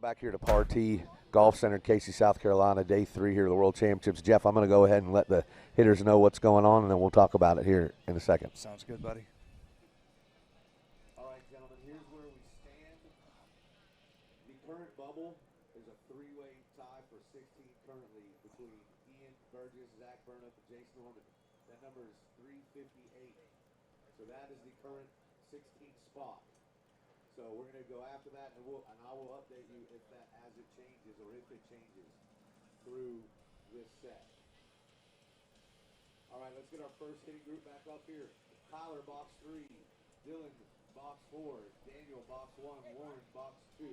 back here to Partee Golf Center, Casey, South Carolina, day 3 here of the World Championships. Jeff, I'm going to go ahead and let the hitters know what's going on, and then we'll talk about it here in a second. Sounds good, buddy. All right, gentlemen, here's where we stand. The current bubble is a 3-way tie for 16 currently between Ian Burgess, Zach Burnup, and Jason Norman. That number is 358. So that is the current 16th spot. So we're going to go after that, and I will update you if that as it changes or if it changes through this set. All right, let's get our first hitting group back up here. Tyler, box 3. Dylan, box 4. Daniel, box 1. Warren, box 2.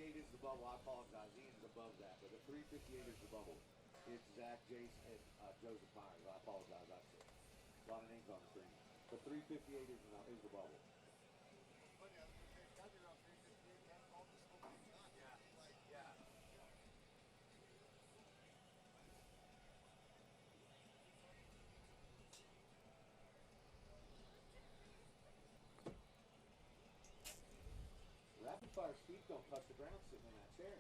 Is the bubble. I apologize. Ian's above that, but the 358 is the bubble. It's Zach, Jace, and Joseph Myers. I apologize. I said a lot of names on the screen. The 358 is the bubble. Rapid fire speed don't touch the ground sitting in that chair.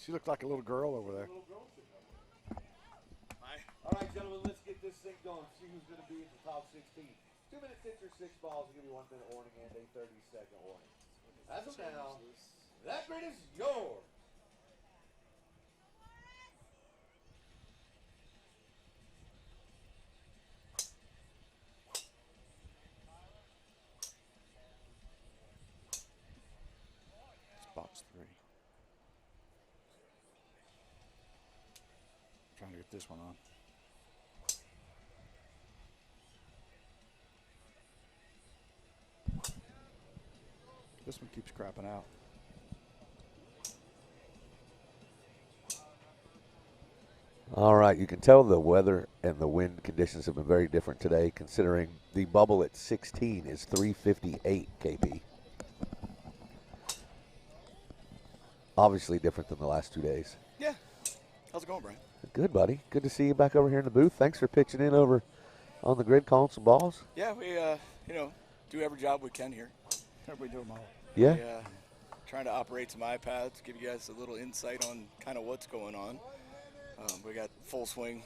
She looked like a little girl over there. All right, gentlemen, let's get this thing going. See who's going to be in the top 16. 2 minutes enter, 6 balls. I'll give you 1 minute warning and a 30-second warning. As of now, that grid is yours. It's box 3. Trying to get this one on. This one keeps crapping out. All right, you can tell the weather and the wind conditions have been very different today, considering the bubble at 16 is 358 KP. Obviously different than the last 2 days. Yeah. How's it going, Brian? Good, buddy. Good to see you back over here in the booth. Thanks for pitching in over on the grid, calling some balls. Yeah, we, do every job we can here. We do them all. Yeah. We, trying to operate some iPads, give you guys a little insight on kind of what's going on. We got full swing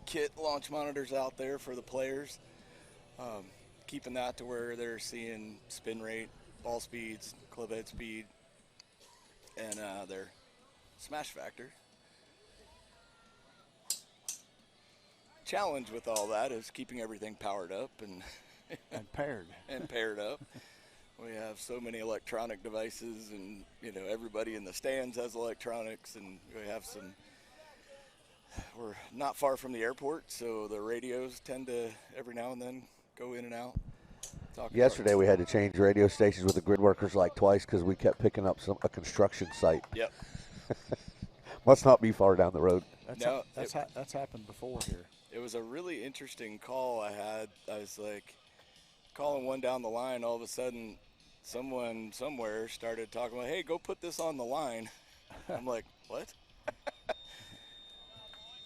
kit launch monitors out there for the players, keeping that to where they're seeing spin rate, ball speeds, club head speed, and their smash factor. Challenge with all that is keeping everything powered up and paired up. We have so many electronic devices, and everybody in the stands has electronics, and we have some. We're not far from the airport, so the radios tend to every now and then go in and out. Yesterday we had to change radio stations with the grid workers like twice because we kept picking up a construction site. Yep. Must not be far down the road. That's happened before here. It was a really interesting call I had. I was like calling one down the line. All of a sudden, someone somewhere started talking about, hey, go put this on the line. I'm like, what?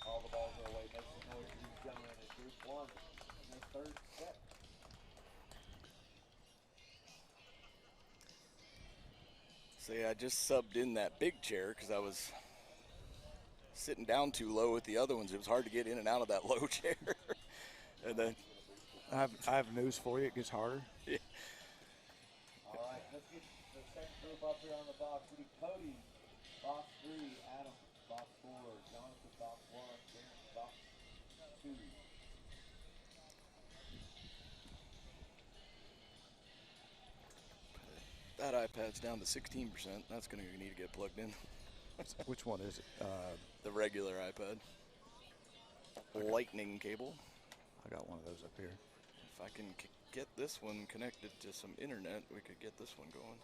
All the balls are away. Make some noise for these gentlemen in group 1 in their 3rd set. So, yeah, I just subbed in that big chair because I was sitting down too low with the other ones. It was hard to get in and out of that low chair. And then I have news for you. It gets harder. Yeah. All right, let's get the second group up here on the box. We need Cody, box 3, Adam, box 4, Jonathan, box 1, James, box 2. That iPad's down to 16%. That's going to need to get plugged in. Which one is it? The regular iPad. Lightning cable. I got one of those up here. If I can get this one connected to some internet, we could get this one going.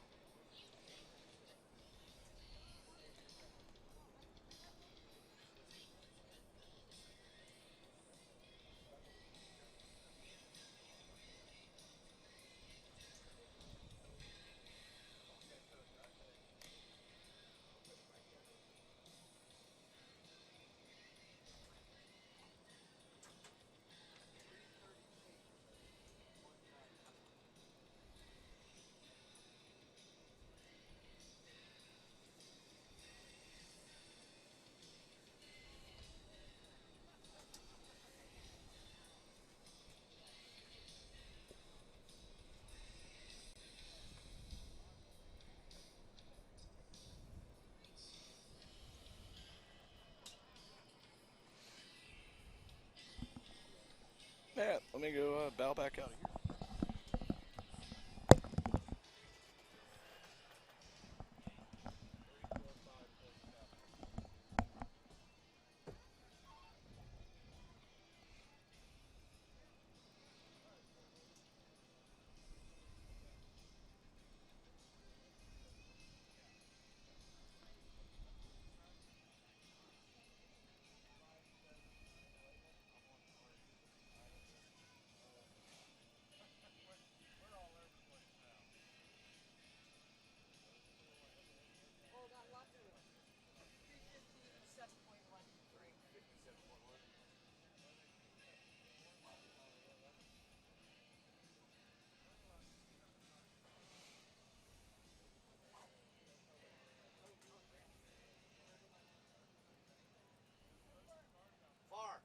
let me go bow back out of here. Far.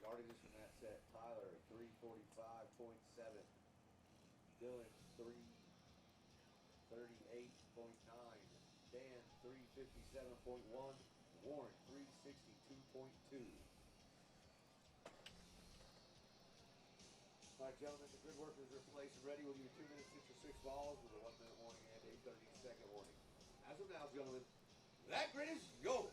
Yardages from that set. Tyler, 345.7. Dylan, 338.9. Dan, 357.1. Warren, 362.2. All right, gentlemen, the grid workers are placed and ready. We'll give you 2 minutes to hit your 6 balls with a 1 minute warning and a 30-second warning. As of now, gentlemen, that grid is yours.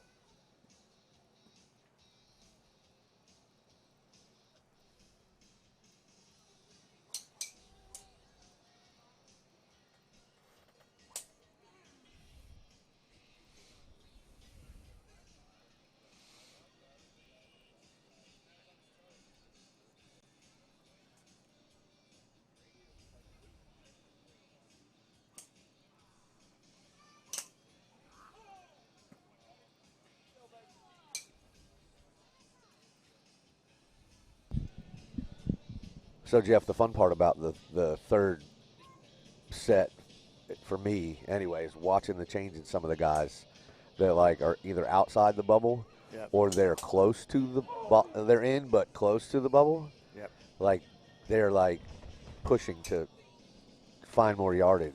So, Jeff, the fun part about the third set, for me anyway, is watching the change in some of the guys that like are either outside the bubble Yep. or they're close to the they're in but close to the bubble. Yep. Like they're like pushing to find more yardage.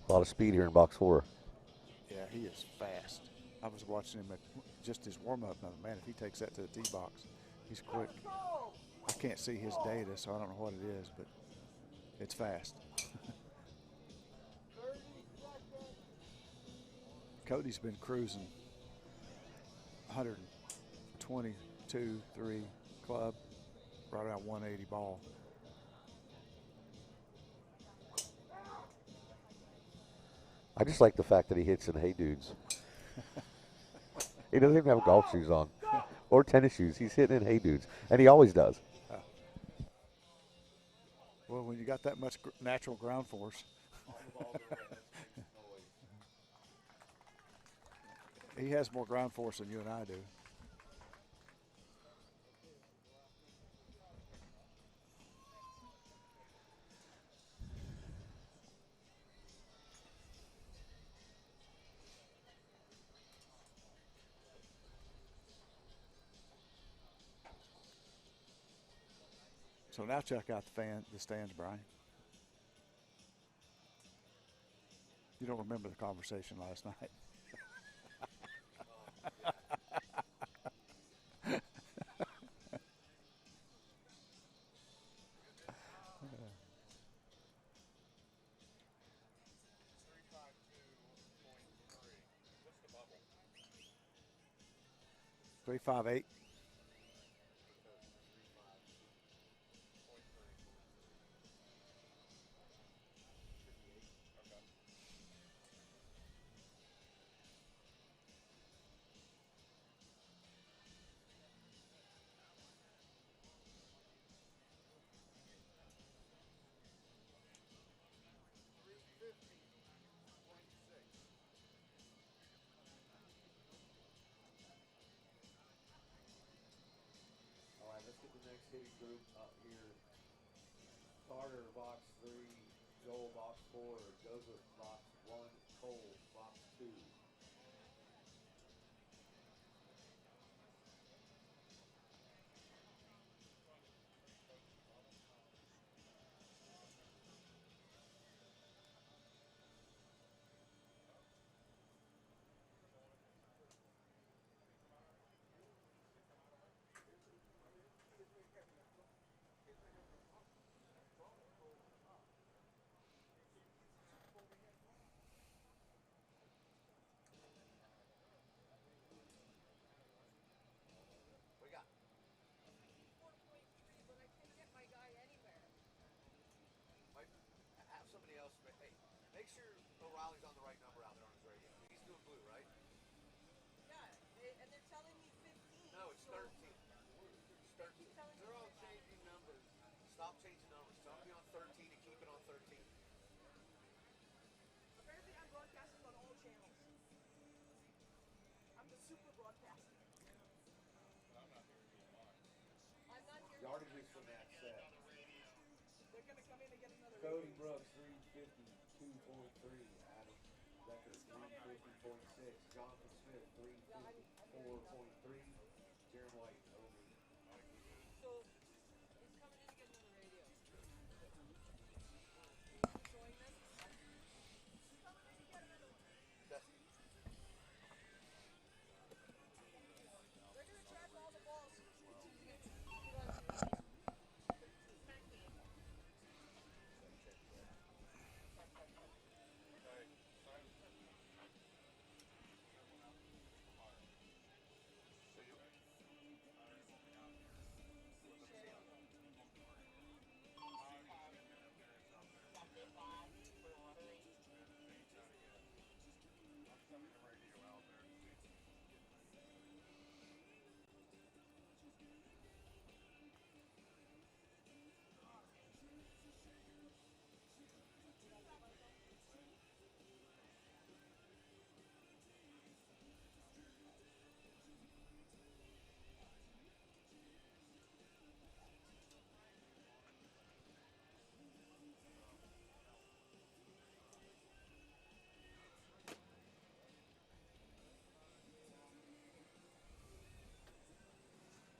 A lot of speed here in box 4. Yeah, he is fast. I was watching him at just his warm-up. Man, if he takes that to the tee box, he's quick. I can't see his data, so I don't know what it is, but it's fast. Cody's been cruising 122, 3 club, right around 180 ball. I just like the fact that he hits in Hey Dudes. He doesn't even have golf shoes on or tennis shoes. He's hitting in Hey Dudes, and he always does. Well, when you got that much natural ground force. He has more ground force than you and I do. So now check out the stands, Brian. You don't remember the conversation last night. 358. Carter, box 3, Joel, box 4, Joseph, box 1, Cole, box 2. We got 4.3, but I can't get my guy anywhere. Mike, have somebody else. Hey, make sure O'Reilly's on the right number out there on his radio. He's doing blue, right? Yeah, and they're telling me 15. No, it's so 13. It's 13. Keep telling me They're all 15. changing numbers. Stop changing numbers. Tell them to be on 13 and keep it on 13. Apparently, I'm broadcasting on all channels. I'm the super broadcaster. I'm not here. Yardages from that set. They're gonna come in and get another. Cody rating. Brooks, 352.3. Adam Becker, 350.6. Jonathan Smith, 354.3. Jaron White, over. So he's coming in to get another radio. Showing them. He's coming in to get another one. They're gonna track all the balls.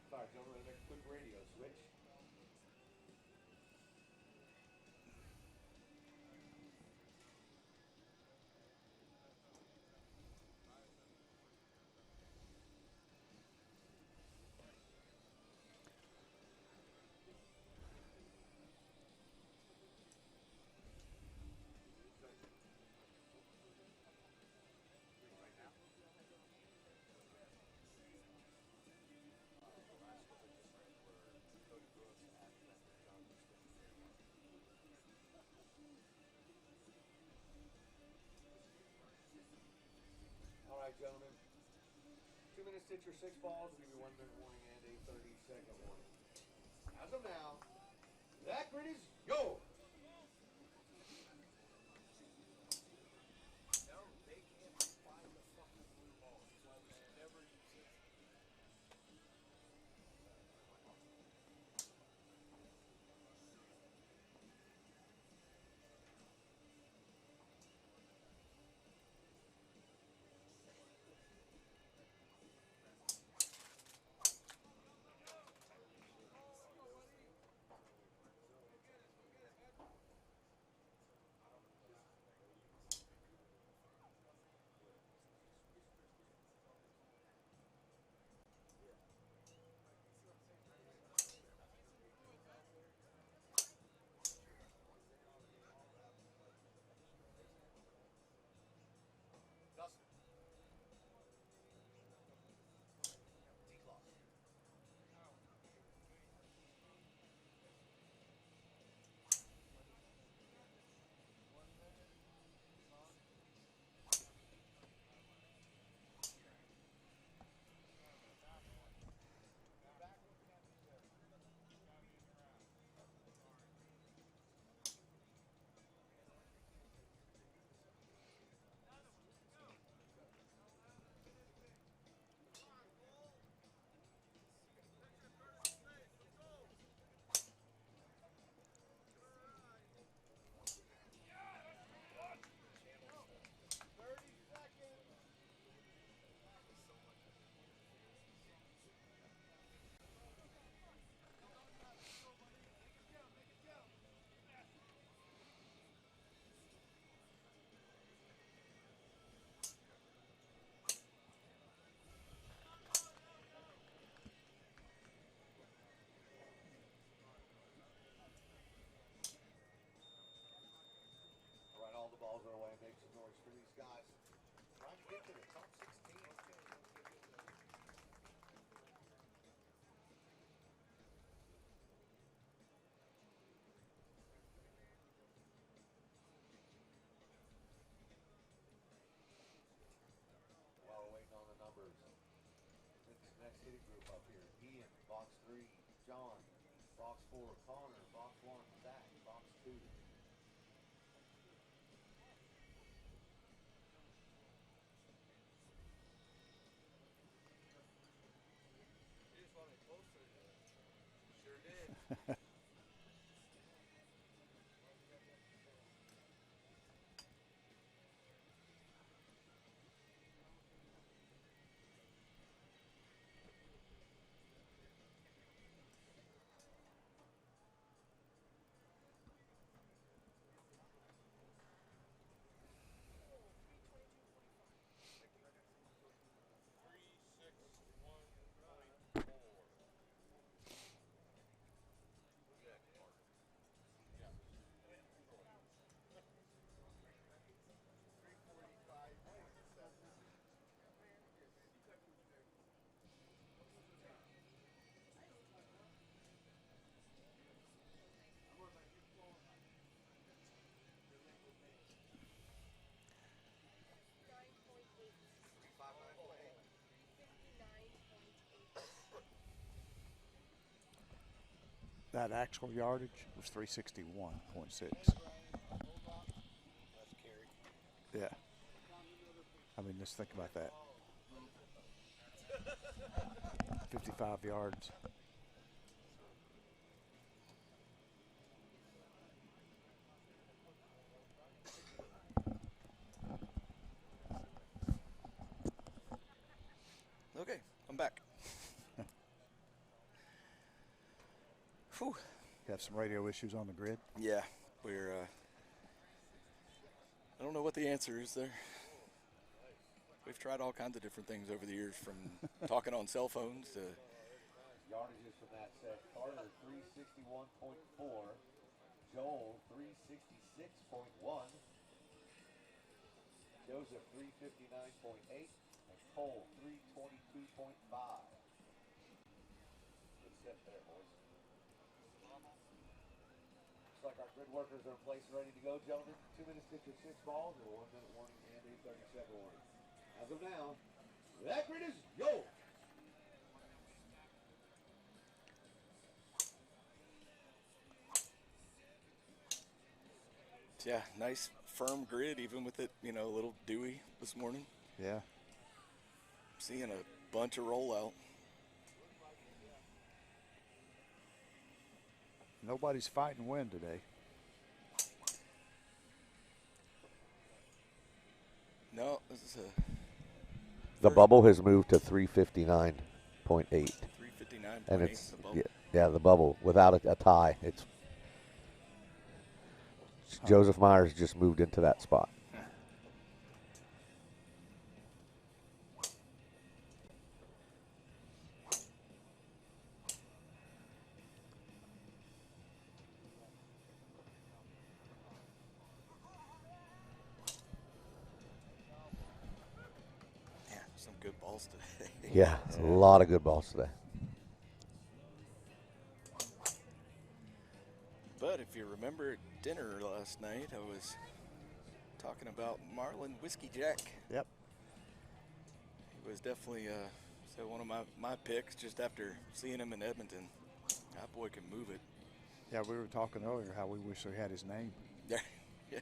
Sorry, gentlemen, make a quick radio switch. All right, gentlemen. 2 minutes to hit your 6 balls. We'll give you 1 minute warning and a 30-second warning. As of now, that grid is yours. No, they can't find the fucking blue ball. That's why we should never use it. next hitting group up here. Ian, box 3, John, box 4, Connor, box 1, Zach, box 2. You just want me closer to it. Sure did. That actual yardage was 361.6. That's carry. Yeah. I mean, just think about that. 55 yards. Okay, I'm back. Whew. You have some radio issues on the grid. Yeah, we're. I don't know what the answer is there. We've tried all kinds of different things over the years, from talking on cell phones to. Yardages from that set. Carter 361.4. Joel 366.1. Joseph 359.8. And Cole 322.5. Good set there, boys. Looks like our grid workers are in place and ready to go, gentlemen. 2 minutes to hit your 6 balls, and a 1 minute warning and a 30-second warning. As of now, that grid is yours. Yeah, nice firm grid, even with it, a little dewy this morning. Yeah. Seeing a bunch of rollout. Nobody's fighting wind today. No, this is a The bubble has moved to 359.8. 359.8. And it's, the bubble. yeah, the bubble without a tie. It's Joseph Myers just moved into that spot. Yeah, some good balls today. Yeah, a lot of good balls today. But if you remember at dinner last night, I was talking about Marlin Whiskey Jack. Yep. He was definitely one of my picks just after seeing him in Edmonton. That boy can move it. Yeah, we were talking earlier how we wish we had his name. Yeah. Yeah.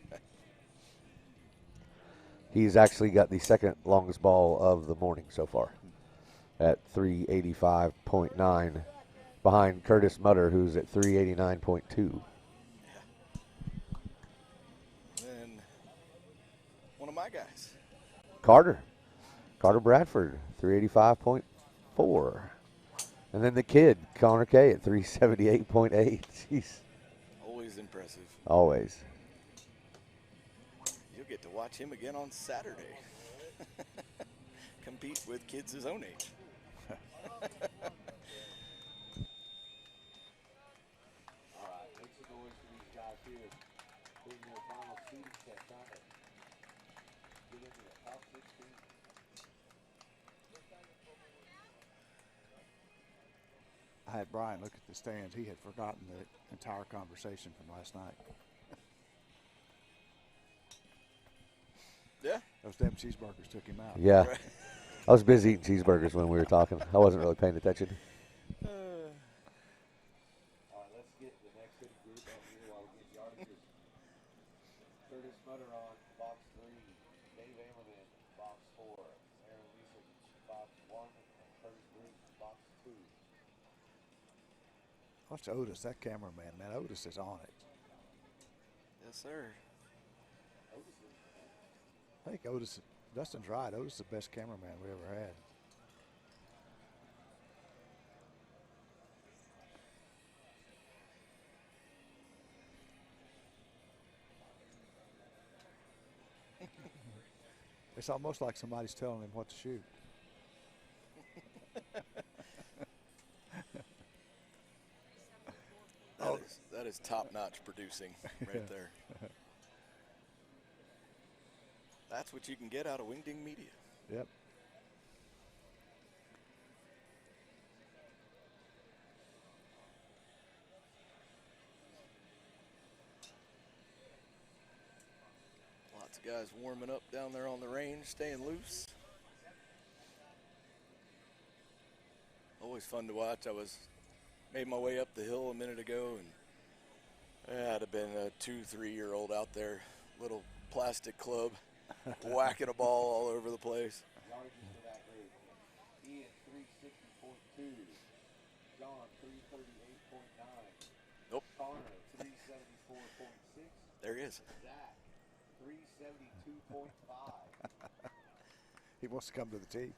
He's actually got the second longest ball of the morning so far at 385.9, behind Curtis Mutter, who's at 389.2. Then one of my guys. Carter Bradford, 385.4. And then the kid, Connor K, at 378.8. Jeez. Always impressive. Always. You'll get to watch him again on Saturday. Compete with kids his own age. All right, make some noise for these guys here. Doing their final seating check, trying to get into the top 16. I had Brian look at the stands. He had forgotten the entire conversation from last night. Yeah. Those damn cheeseburgers took him out. Yeah. Right. I was busy eating cheeseburgers when we were talking. I wasn't really paying attention. All right, let's get the next hitting group up here while we get yardages. Curtis Mutter on box 3, Dave Ammerman, box 4, Aaron Leeson, box 1, and Curtis Bruce, box 2. Watch Otis, that cameraman, man. Otis is on it. Yes, sir. I think Otis, Dustin's right. Otis is the best cameraman we ever had. It's almost like somebody's telling him what to shoot. That is top-notch producing right there. That's what you can get out of Wingding Media. Yep. Lots of guys warming up down there on the range, staying loose. Always fun to watch. Made my way up the hill a minute ago, and I'd have been a 2-3-year-old out there, little plastic club, whacking a ball all over the place. Yardages for that group. Ian 360.2, John 338.9, Nope. Connor 374.6, There he is. Zach 372.5. He wants to come to the tee.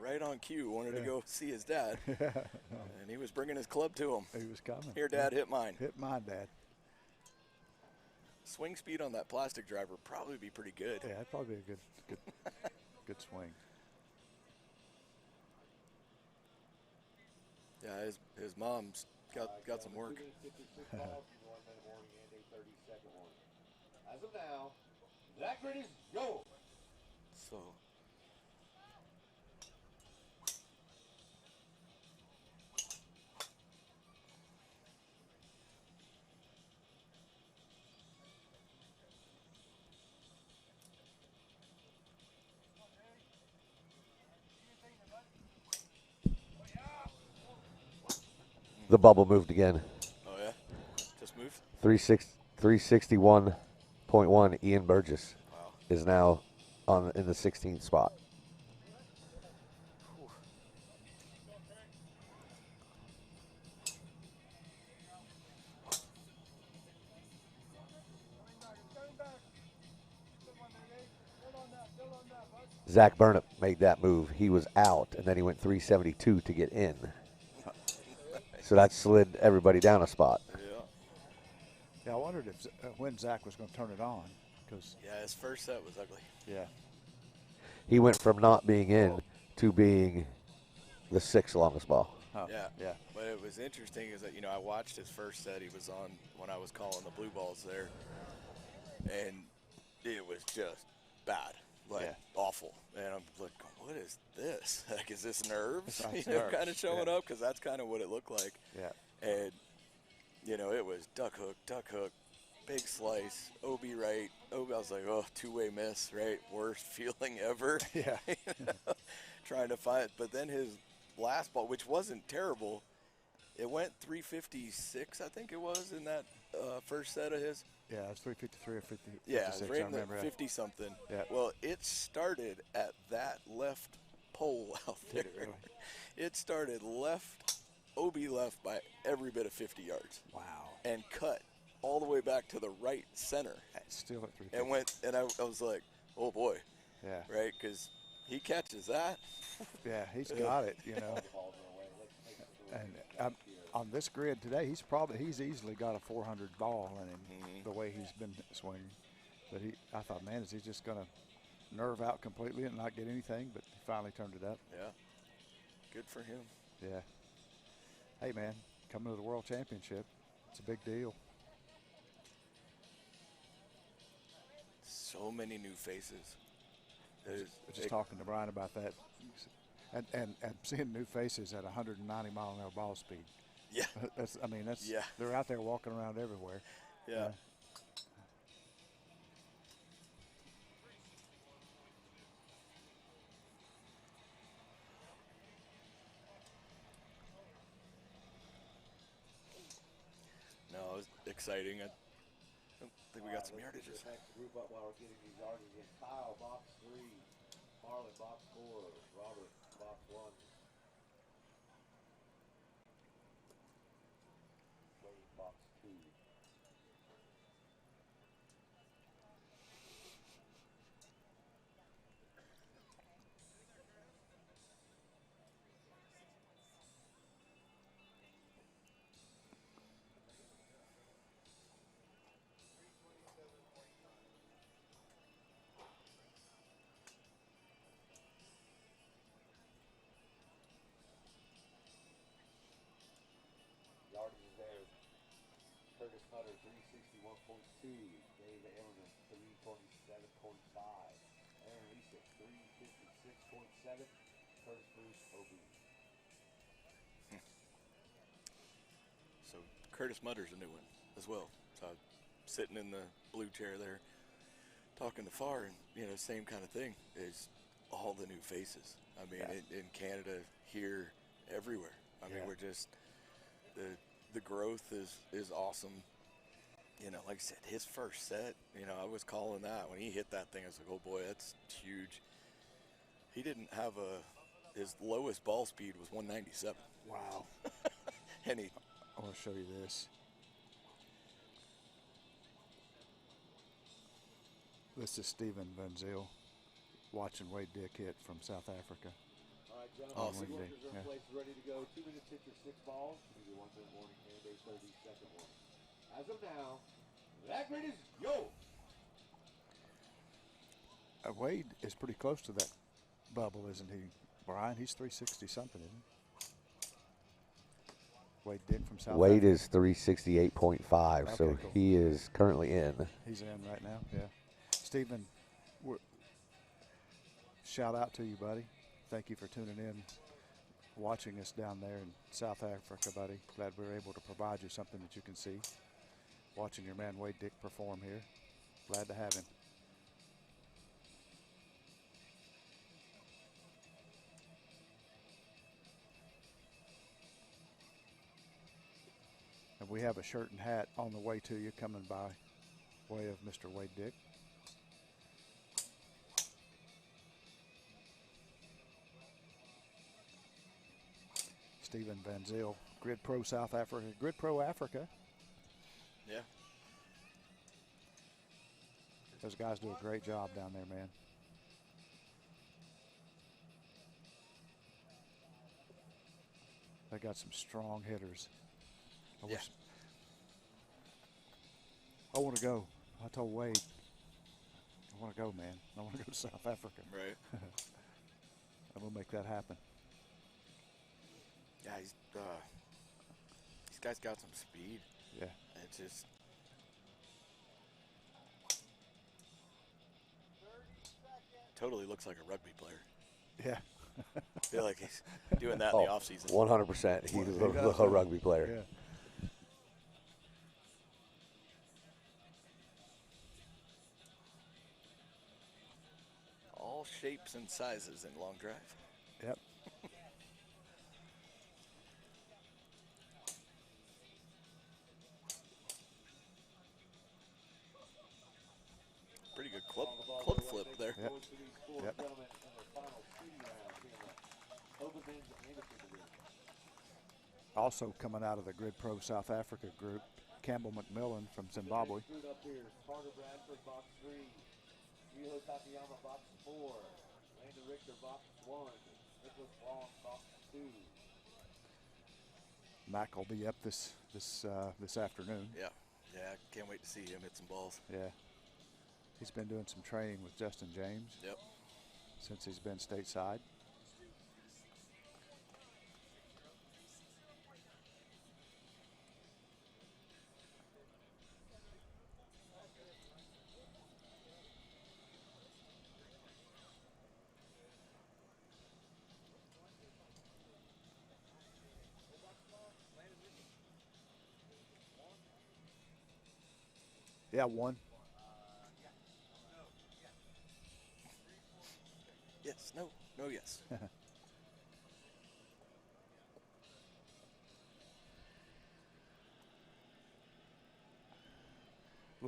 Right on cue. Wanted to go see his dad, Yeah. and he was bringing his club to him. He was coming. Here, Dad, hit mine. Hit mine, Dad. Swing speed on that plastic driver would probably be pretty good. Yeah, that'd probably be a good swing. Yeah, his mom's got some work. 2 minutes, 56 balls in the 1 minute warning and a 30-second warning. As of now, that grid is yours. So The bubble moved again. oh yeah, just moved. 361.1. Ian Burgess Wow. is now in the 16th spot. Zach Burnett made that move. He was out, and then he went 372 to get in. So that slid everybody down a spot. Yeah. Yeah, I wondered if when Zach was going to turn it on, because Yeah, his first set was ugly. yeah, He went from not being in to being the 6th longest ball. oh, Yeah. yeah, But it was interesting is that, I watched his first set. He was on when I was calling the blue balls there. And it was just bad, like Yeah. awful. And I'm like, what is this? Like, is this nerves? It's nerves, Kind of showing yeah. up, because that's kind of what it looked like. yeah. And, it was duck hook, big slice, OB right. OB, I was like, oh, two-way miss, right? Worst feeling ever. Yeah. Trying to find, but then his last ball, which wasn't terrible, it went 356, I think it was, in that first set of his. Yeah, it was 353 or 50. Yeah, it 56, was right I in the remember. 50-something. Yeah. Well, it started at that left pole out there. Did it really? It started left, OB left by every bit of 50 yards. Wow. And cut all the way back to the right center. It's still at 350. And went, and I was like, oh boy, Yeah. right? Because he catches that. Yeah, he's got it, And on this grid today, he's easily got a 400 ball in him, the way he's been swinging. But I thought, man, is he just going to nerve out completely and not get anything? But he finally turned it up. Yeah. Good for him. Yeah. Hey, man, coming to the World Championship, it's a big deal. So many new faces. I was just talking to Brian about that. And seeing new faces at 190 mile an hour ball speed. Yeah. Yeah. They're out there walking around everywhere. Yeah. exciting. I think we got some Let's get yardages. this next group up while we're getting these yardages in. Kyle, box 3. Marlon, box 4. Robert, box 1. Wade, box 2. Yardages there. Curtis Hutter, 361.2. Dave Ellerman, 327.5. Aaron Lisa, 356.7. Curtis Bruce, OB. So Curtis Mutter's a new one as well. So I'm sitting in the blue chair there talking to Farr, and, same kind of thing. Is all the new faces. I mean, in Canada, here, everywhere. I mean, we're just, the growth is awesome. Like I said, his first set, I was calling that. When he hit that thing, I was like, oh boy, that's huge. He didn't have his lowest ball speed was 197. Wow. And I want to show you this. This is Steven Van Zyl watching Wade Dick hit from South Africa. All right, gentlemen, Awesome. the workers are in place, ready to go. 2 minutes, hit your 6 balls. Maybe 1 minute warning and a 30-second warning. As of now, that grid is yo. Wade is pretty close to that bubble, isn't he, Brian? He's 360 something, isn't he? Wade Dick from South Wade Africa. is 368.5, so Okay, cool. he is currently in. He's in right now, yeah. Stephen, shout out to you, buddy. Thank you for tuning in, watching us down there in South Africa, buddy. Glad we were able to provide you something that you can see. Watching your man Wade Dick perform here. Glad to have him. And we have a shirt and hat on the way to you, coming by way of Mr. Wade Dick. Steven Van Zyl, Grid Pro South Africa, Grid Pro Africa. Yeah. Those guys do a great job down there, man. They got some strong hitters. I want to go. I told Wade, I want to go, man. I want to go to South Africa. Right. I'm going to make that happen. Yeah, these guys got some speed. Yeah. It's just totally looks like a rugby player. Yeah. I feel like he's doing that in the offseason. 100%. He's a rugby player. Yeah. All shapes and sizes in long drive. Yep. Pretty good club flip there. Yep. Yep. Also coming out of the Grid Pro South Africa group, Campbell McMillan from Zimbabwe. Carter Bradford, box 3. Miho Takayama, box 4. Landon Richter, box 1. Nicholas Long, box 2. Mac will be up this afternoon. Yeah. Yeah, I can't wait to see him hit some balls. Yeah. He's been doing some training with Justin James. Yep. Since he's been stateside. Yeah, 1. Yes, no, yes.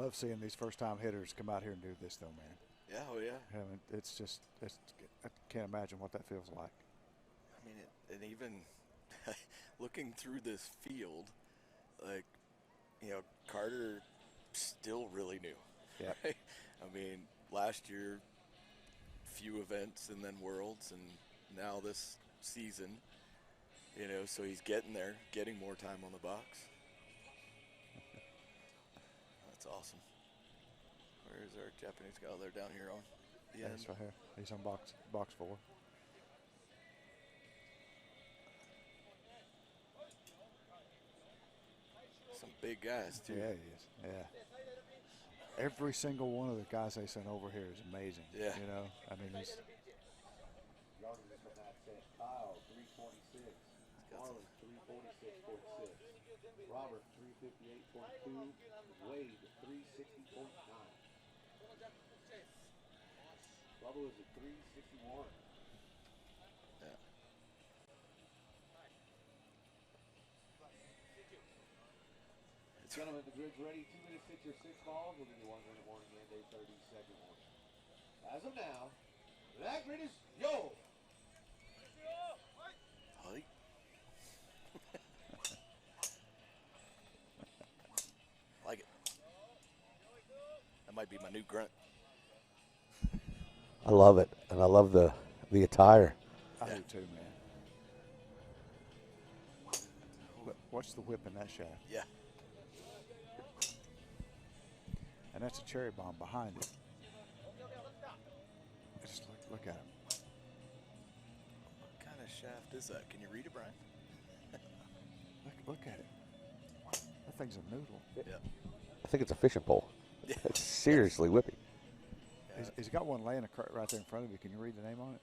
love seeing these first-time hitters come out here and do this, though, man. Yeah, oh yeah. I mean, it's just, I can't imagine what that feels like. I mean, and even looking through this field, like, you know, Carter still really new. Yeah. Right? I mean, last year, few events and then Worlds, and now this season, you know, so he's getting there, getting more time on the box. That's awesome. Where's our Japanese guy? Oh, they're down here on the end. That's right here. He's on box 4. Some big guys, too. Yeah, he is. Yeah. Every single one of the guys they sent over here is amazing. Yeah. You know, I mean, he's Yardage from that set. Kyle, 326. Marlon, 346.6. Robert, 358.2. Wade, 360.9. Bubba is at 361. Yeah. Gentlemen, the grid's ready. 2 minutes, hit your 6 balls. We'll give you 1 minute warning and a 30-second warning. As of now, that grid is yo. Hi. Like it. That might be my new grunt. I love it, and I love the attire. I do too, man. Watch the whip in that shaft. Yeah. And that's a cherry bomb behind it. Just look at him. What kind of shaft is that? Can you read it, Brian? Look at it. That thing's a noodle. Yeah. I think it's a fishing pole. Yeah. It's seriously whippy. He's got one laying right there in front of you. Can you read the name on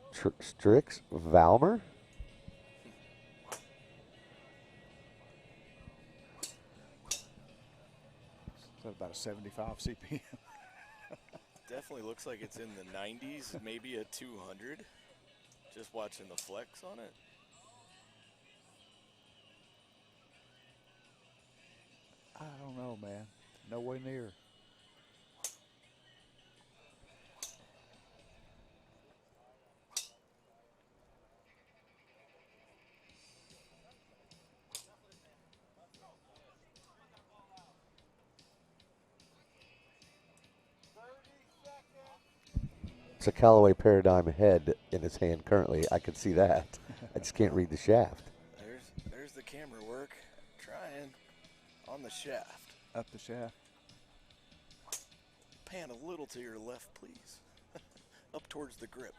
it? Strix Valmer? Is that about a 75 CPM? Definitely looks like it's in the 90s, maybe a 200. Just watching the flex on it. I don't know, man. No way near. It's a Callaway Paradigm head in his hand currently. I can see that. I just can't read the shaft. There's the camera work. Trying on the shaft. Up the shaft. Pan a little to your left, please. Up towards the grip.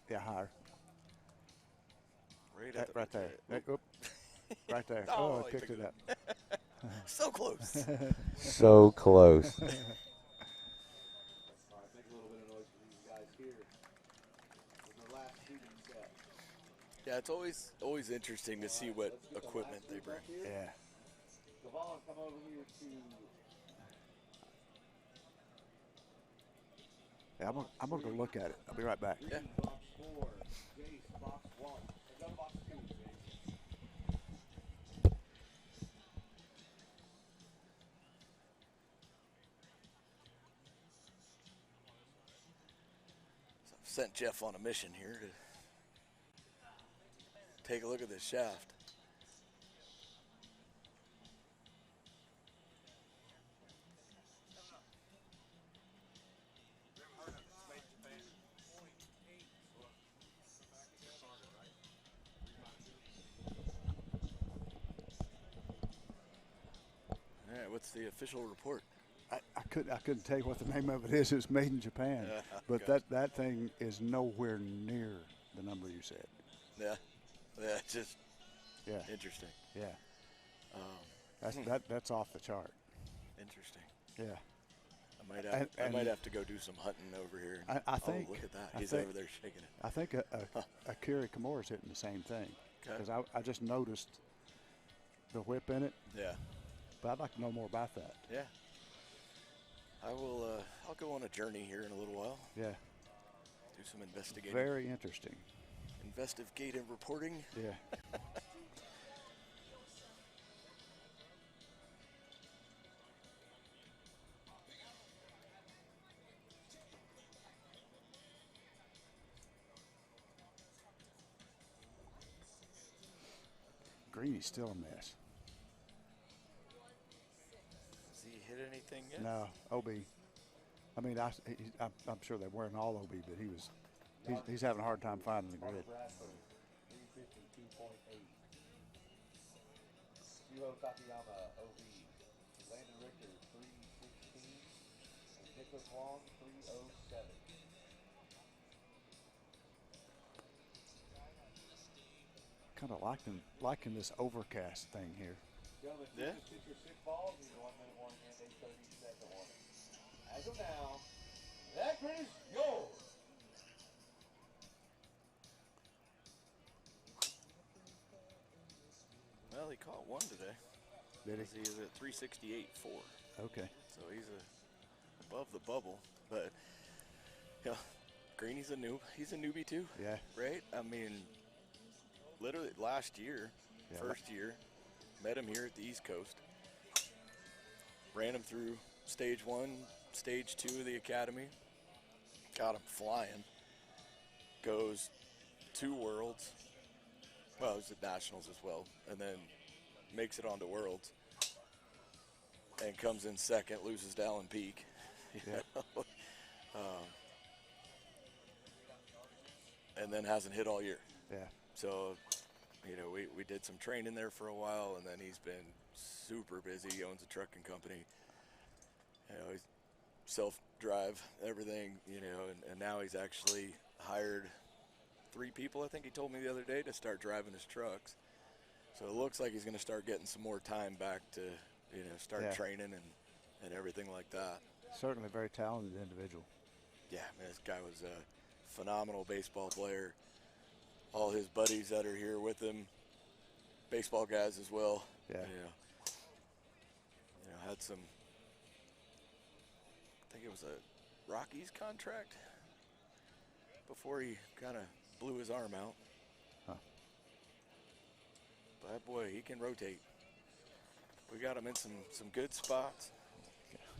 Yeah, higher. Right there. Oop. Right there. Oh, I he picked picked it it up. So close. So close. All right, make a little bit of noise for these guys here. In the last shooting set. Yeah, it's always interesting to see what equipment they bring. Yeah. Cavallo, come over here to. Yeah, I'm gonna go look at it. I'll be right back. Yeah. Box 4, Jace, box 1. Go to box 2, Jace. Sent Jeff on a mission here to take a look at this shaft. All right, what's the official report? I couldn't tell you what the name of it is. It's made in Japan, but gotcha. that thing is nowhere near the number you said. Yeah, just Yeah, interesting. yeah. That's off the chart. Interesting. Yeah. I might have to go do some hunting over here. I think. Oh, look at that. I He's think- over there shaking it. I think Akira Kimura's hitting the same thing Okay. because I just noticed the whip in it, Yeah. but I'd like to know more about that. Yeah. I will. I'll go on a journey here in a little while. Yeah, Do some investigating. very interesting. investigative reporting. Yeah. Greeny's still a mess. Has he hit anything yet? No, OB. I mean, I'm sure they're wearing all OB, but he's having a hard time finding the grid. Bradford, 352.8. Yuho Takayama, OB. Landon Richter, 316. And Nicholas Long, 307. Kind of liking this overcast thing here. Gentlemen, Yeah. just hit your 6 balls. These are 1 minute warning and a 30-second warning. As of now, that grid is yours. Well, he caught one today. Did He is at 368.4. Okay. So he's above the bubble. But, yeah, Greeny's a noob. He's a newbie too, Yeah. right? I mean, literally last year, Yeah. first year, met him here at the East Coast. Ran him through stage 1, stage 2 of the academy. Got him flying. Goes 2 worlds. Well, it was at nationals as well. And then makes it onto worlds. And comes in second, loses to Allen Peak. You Yeah. know? And then hasn't hit all year. Yeah. So, you know, we did some training there for a while, and then he's been super busy. He owns a trucking company. You know, he's self-drive, everything, you know, and now he's actually hired 3 people, I think he told me the other day, to start driving his trucks. So it looks like he's going to start getting some more time back to, you know, start Yeah. training and everything like that. Certainly a very talented individual. Yeah, man, this guy was a phenomenal baseball player. All his buddies that are here with him, baseball guys as well. Yeah. You know, had some, I think it was a Rockies contract before he kind of blew his arm out. Huh. But boy, he can rotate. We got him in some good spots.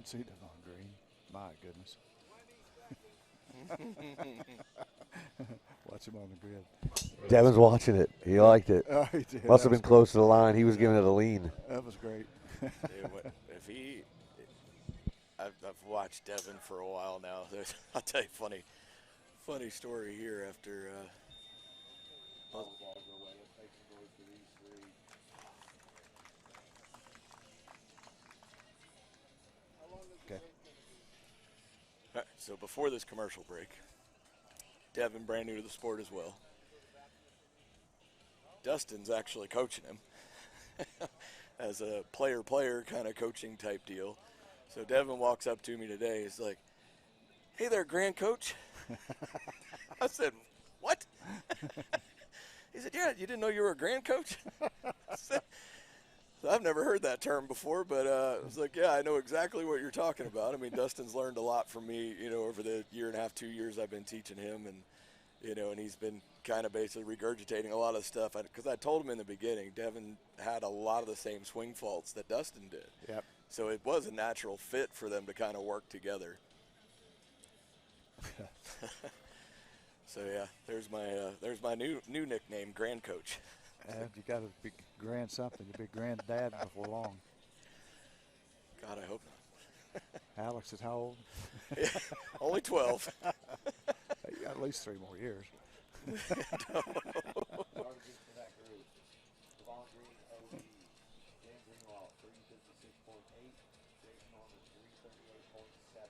See that on green. My goodness. Watch him on the grid. Devin's watching it. He liked it. Oh, he did. Must That have been was close to the line. He was giving it a lean. That was great. Dude, if he, I've watched Devin for a while now. I'll tell you a funny story here after. All the balls are away. Let's make some noise for these 3. Okay. All right, so before this commercial break, Devin, brand new to the sport as well. Dustin's actually coaching him as a player kind of coaching type deal. So Devin walks up to me today. He's like, "Hey there, grand coach." I said, "What?" He said, "Yeah, you didn't know you were a grand coach?" I said, I've never heard that term before, but I was like, yeah, I know exactly what you're talking about. I mean, Dustin's learned a lot from me, you know, over the 1.5, 2 years I've been teaching him, and, you know, and he's been kind of basically regurgitating a lot of stuff. Because I told him in the beginning, Devin had a lot of the same swing faults that Dustin did. Yep. So it was a natural fit for them to kind of work together. So, yeah, there's my new nickname, Grand Coach. And you got to be grand something. You'll be granddad before long. God, I hope not. Alex is how old? Yeah, only 12. You got at least 3 more years. Targets for that group. Devon Green, OB. Dan Greenlaw, 356.8. Jason Norman, 338.7.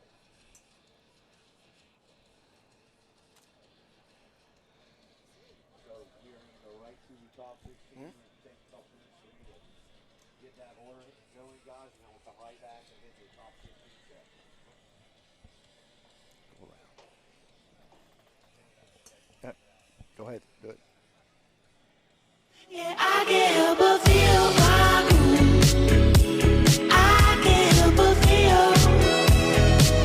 So we are going to go right to the top 16. We're going to take a couple minutes for you to get that order going, guys, and then we'll come right back and hit the top 16 set. Go ahead. Do it. Yeah, I can't help but feel my groove. I can't help but feel.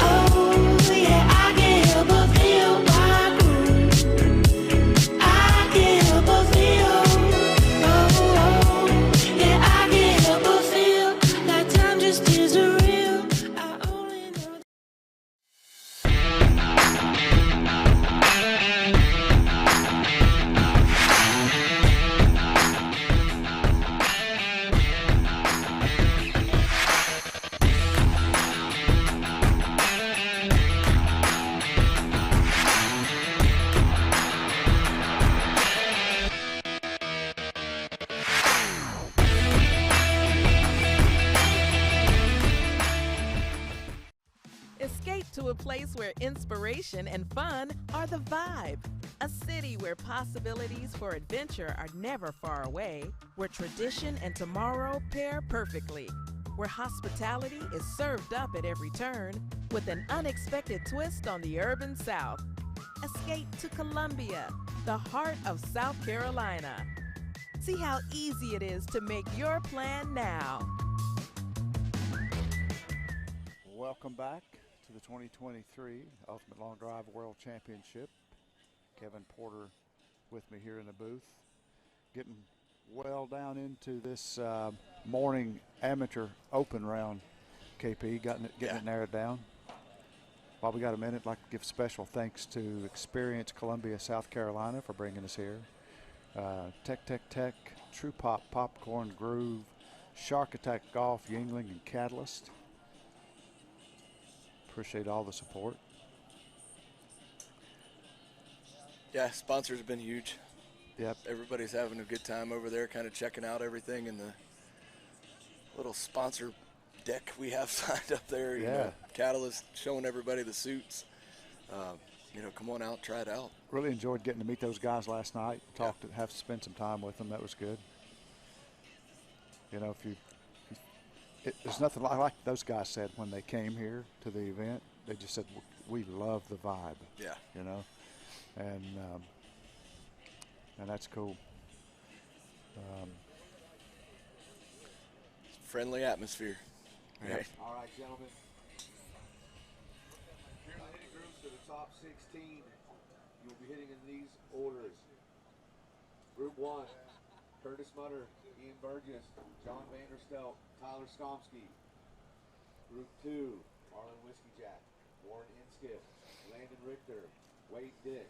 Oh, yeah, I can't help but feel my groove. I can't to a place where inspiration and fun are the vibe. A city where possibilities for adventure are never far away, where tradition and tomorrow pair perfectly, where hospitality is served up at every turn with an unexpected twist on the urban South. Escape to Columbia, the heart of South Carolina. See how easy it is to make your plan now. Welcome back to the 2023 Ultimate Long Drive World Championship. Kevin Porter with me here in the booth. Getting well down into this morning amateur open round, KP, getting it narrowed down. While we got a minute, I'd like to give special thanks to Experience Columbia, South Carolina for bringing us here. Tech, True Pop, Popcorn, Groove, Shark Attack Golf, Yingling, and Catalyst. Appreciate all the support. Yeah, sponsors have been huge. Yep. Everybody's having a good time over there, kind of checking out everything in the little sponsor deck we have signed up there. You know, Catalyst showing everybody the suits. Come on out, try it out. Really enjoyed getting to meet those guys last night. Have to spend some time with them. That was good. You know, there's nothing like those guys said when they came here to the event. They just said, we love the vibe. Yeah. You know, and that's cool. Friendly atmosphere. Right. All right, gentlemen. Here are the hitting groups for the top 16. You'll be hitting in these orders. Group 1, Curtis Mutter, Ian Burgess, John Vanderstelt, Tyler Skomsky. Group 2, Marlon Whiskey Jack, Warren Inskip, Landon Richter, Wade Dick.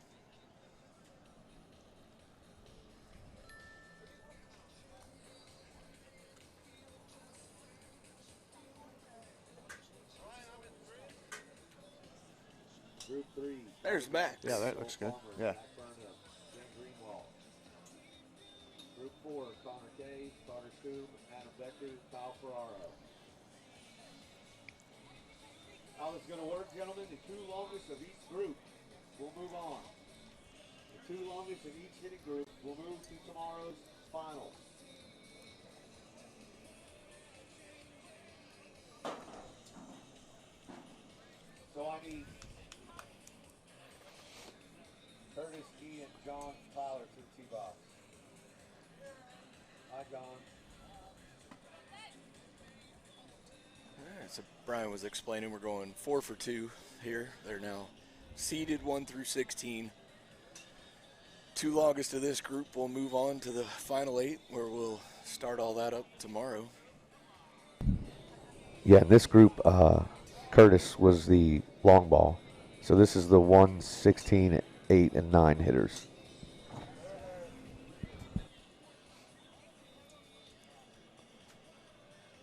Group 3. There's Max. Yeah, that looks good. Yeah. Group 4, Connor Kay, Carter Scoom, Adam Becker, Kyle Ferraro. How this is going to work, gentlemen, the two longest of each group will move on. The two longest of each hitting group will move to tomorrow's finals. So I need Curtis, Ian, John, Tyler to the tee box. Hi, John. All right, so Brian was explaining we're going 4 for 2 here. They're now seeded 1 through 16. Two longest of this group will move on to the final 8, where we'll start all that up tomorrow. Yeah, in this group, Curtis was the long ball. So this is the 1, 16, 8, and 9 hitters.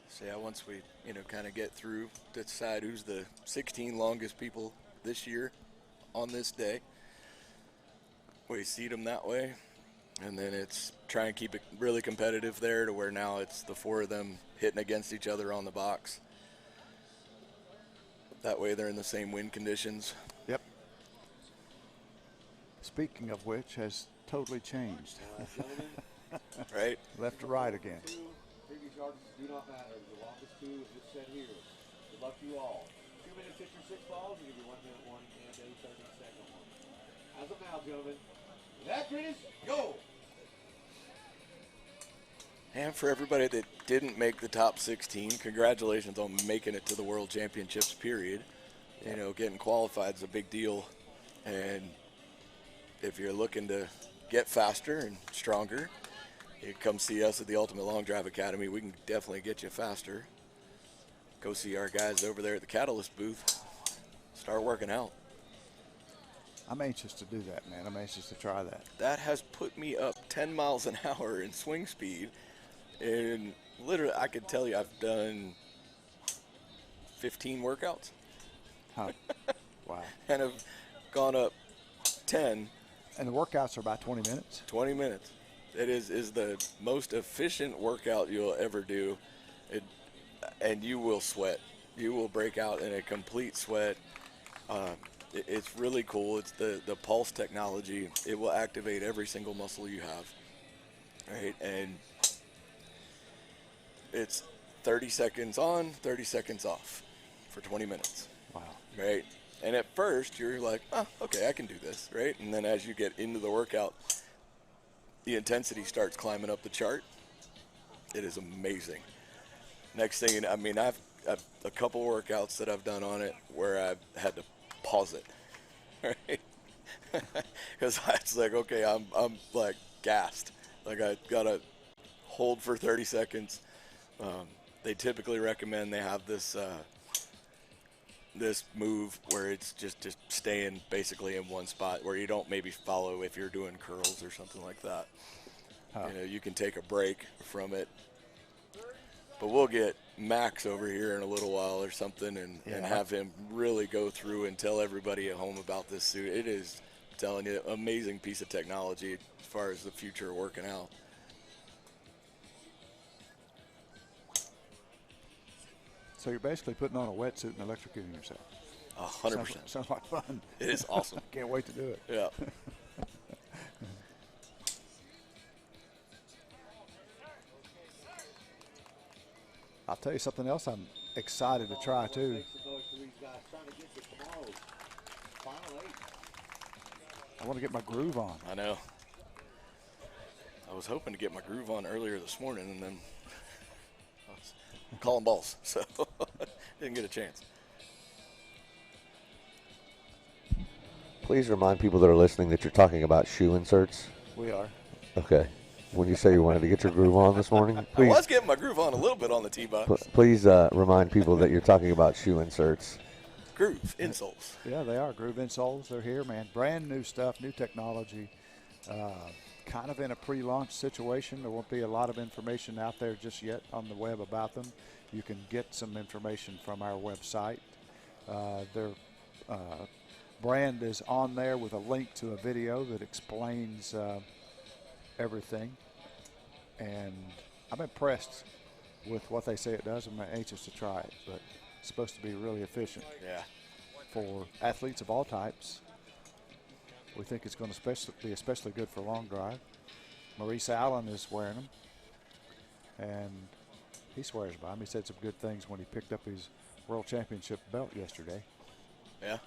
So yeah, once we, kind of get through, decide who's the 16 longest people this year on this day, we seed them that way. And then it's try and keep it really competitive there to where now it's the 4 of them hitting against each other on the box. That way they're in the same wind conditions. Yep. Speaking of which, has totally changed. Right? Left to right again. Previous yards do not matter. The longest 2 is just set here. Good luck to you all. 2 minutes, hit your 6 balls. We'll give you 1 minute warning and a 30-second one. As of now, gentlemen, that is go. And for everybody that didn't make the top 16, congratulations on making it to the World Championships, period. Getting qualified is a big deal. And if you're looking to get faster and stronger, you come see us at the Ultimate Long Drive Academy. We can definitely get you faster. Go see our guys over there at the Catalyst booth. Start working out. I'm anxious to do that, man. I'm anxious to try that. That has put me up 10 miles an hour in swing speed. And literally, I could tell you I've done 15 workouts. Huh. Wow. And have gone up 10. And the workouts are about 20 minutes? 20 minutes. It is the most efficient workout you'll ever do. And you will sweat. You will break out in a complete sweat. It's really cool. It's the pulse technology. It will activate every single muscle you have, right? And it's 30 seconds on, 30 seconds off for 20 minutes. Wow. Right? And at first, you're like, oh, okay, I can do this, right? And then as you get into the workout, the intensity starts climbing up the chart. It is amazing. Next thing, I mean, I've a couple workouts that I've done on it where I've had to pause it, right? Because it's like, okay, I'm like gassed. Like I gotta hold for 30 seconds. They typically recommend they have this this move where it's just staying basically in one spot where you don't maybe follow if you're doing curls or something like that. You know, you can take a break from it. But we'll get Max over here in a little while or something and have him really go through and tell everybody at home about this suit. It is, I'm telling you, amazing piece of technology as far as the future of working out. So you're basically putting on a wetsuit and electrocuting yourself. 100%. Sounds like fun. It is awesome. Can't wait to do it. Yeah. I'll tell you something else I'm excited to try too. Make some noise for these guys trying to get to tomorrow's final 8. I want to get my groove on. I know. I was hoping to get my groove on earlier this morning, and then I was calling balls, so didn't get a chance. Please remind people that are listening that you're talking about shoe inserts. We are. Okay. When you say you wanted to get your groove on this morning, I please, was getting my groove on a little bit on the T-box. please remind people that you're talking about shoe inserts. Groove insoles. Yeah, they are. Groove insoles. They're here, man. Brand new stuff, new technology. Kind of in a pre-launch situation. There won't be a lot of information out there just yet on the web about them. You can get some information from our website. Their brand is on there with a link to a video that explains everything. And I'm impressed with what they say it does. I'm anxious to try it, but it's supposed to be really efficient. Yeah. For athletes of all types. We think it's going to be especially good for long drive. Maurice Allen is wearing them, and he swears by them. He said some good things when he picked up his World Championship belt yesterday. Yeah.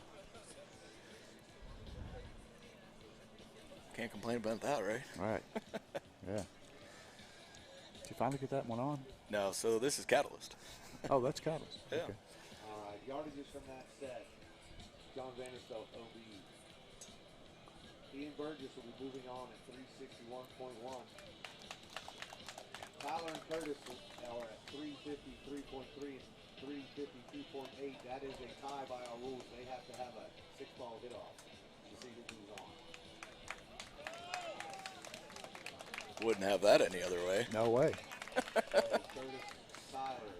Can't complain about that, right? Right. Yeah. Did you finally get that one on? No, so this is Catalyst. Oh, that's Catalyst. Yeah. Okay. All right, yardages from that set. John Vanderstelt, OB. Ian Burgess will be moving on at 361.1. Tyler and Curtis are at 353.3 and 352.8. That is a tie by our rules. They have to have a 6-ball hit off to see who moves on. Wouldn't have that any other way. No way. Curtis, Tyler.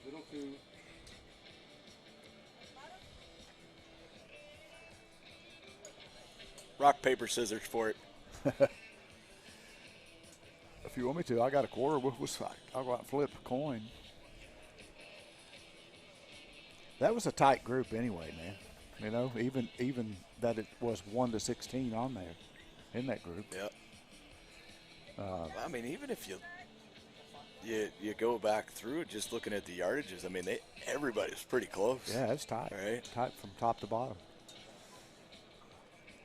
Little 2. Rock, paper, scissors for it. If you want me to, I got a quarter. I'll go out and flip a coin. That was a tight group anyway, man. You know, even that it was 1 to 16 on there in that group. Yep. I mean, even if you go back through it, just looking at the yardages, I mean, everybody's pretty close. Yeah, it's tight. Right. Tight from top to bottom.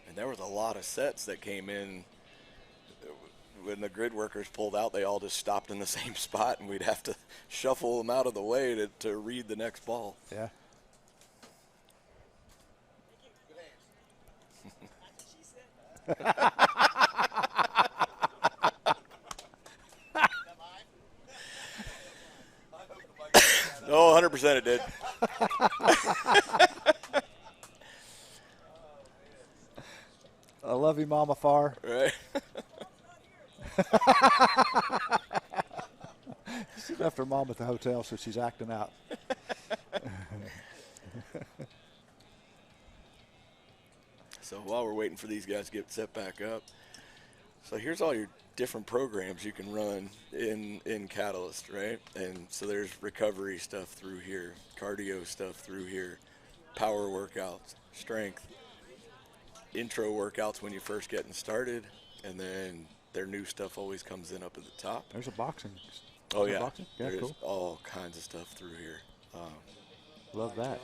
And there was a lot of sets that came in. When the grid workers pulled out, they all just stopped in the same spot, and we'd have to shuffle them out of the way to read the next ball. Yeah. Oh, 100% it did. I love you, Mama Farr. Right. She left her mom at the hotel, so she's acting out. So while we're waiting for these guys to get set back up, so here's all your different programs you can run in Catalyst, right? And so there's recovery stuff through here, cardio stuff through here, power workouts, strength, intro workouts when you're first getting started, and then their new stuff always comes in up at the top. There's a boxing. Oh Is there yeah, boxing? Yeah, there's cool. all kinds of stuff through here. Love that.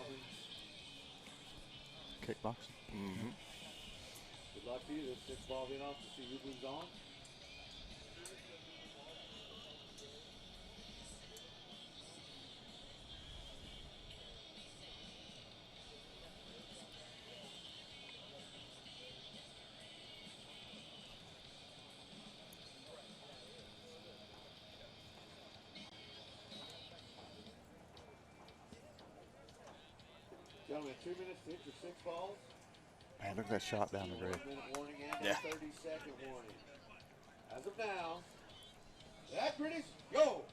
Kickboxing. Mm-hmm. Good luck to you. This 6 ball hit off to see who moves on. Gentlemen, 2 minutes to hit your 6 balls. Man, look at that shot down the grid. 1 minute warning and Yeah. a 30-second warning. As of now, that British, go!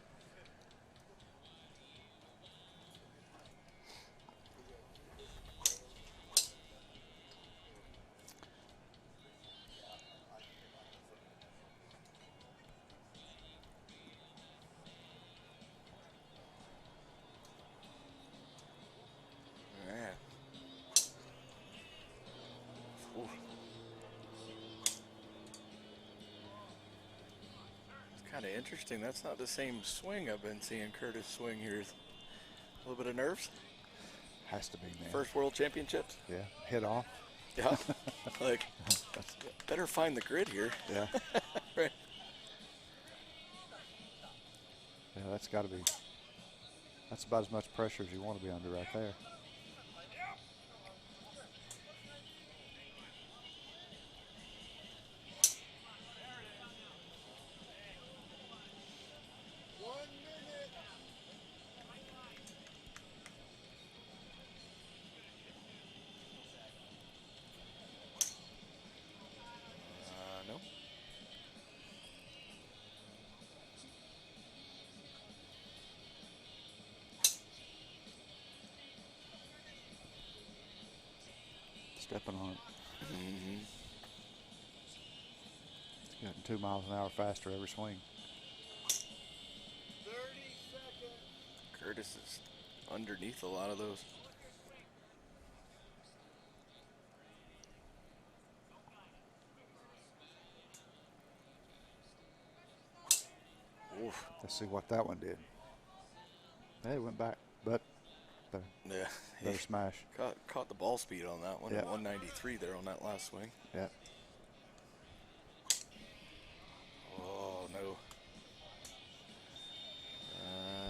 Man. Ooh. It's kind of interesting. That's not the same swing I've been seeing Curtis swing here. A little bit of nerves. Has to be, man. First World Championships. Yeah, hit off. Yeah. Like, better find the grid here. Yeah. Right. Yeah, that's got to be. That's about as much pressure as you want to be under right there. No. Stepping on it. Mm-hmm. Getting 2 miles an hour faster every swing. Curtis is underneath a lot of those. Oof. Let's see what that one did. Hey, it went back, but Yeah. better smash. Caught the ball speed on that one Yeah. at 193 there on that last swing. Yeah. Oh, no.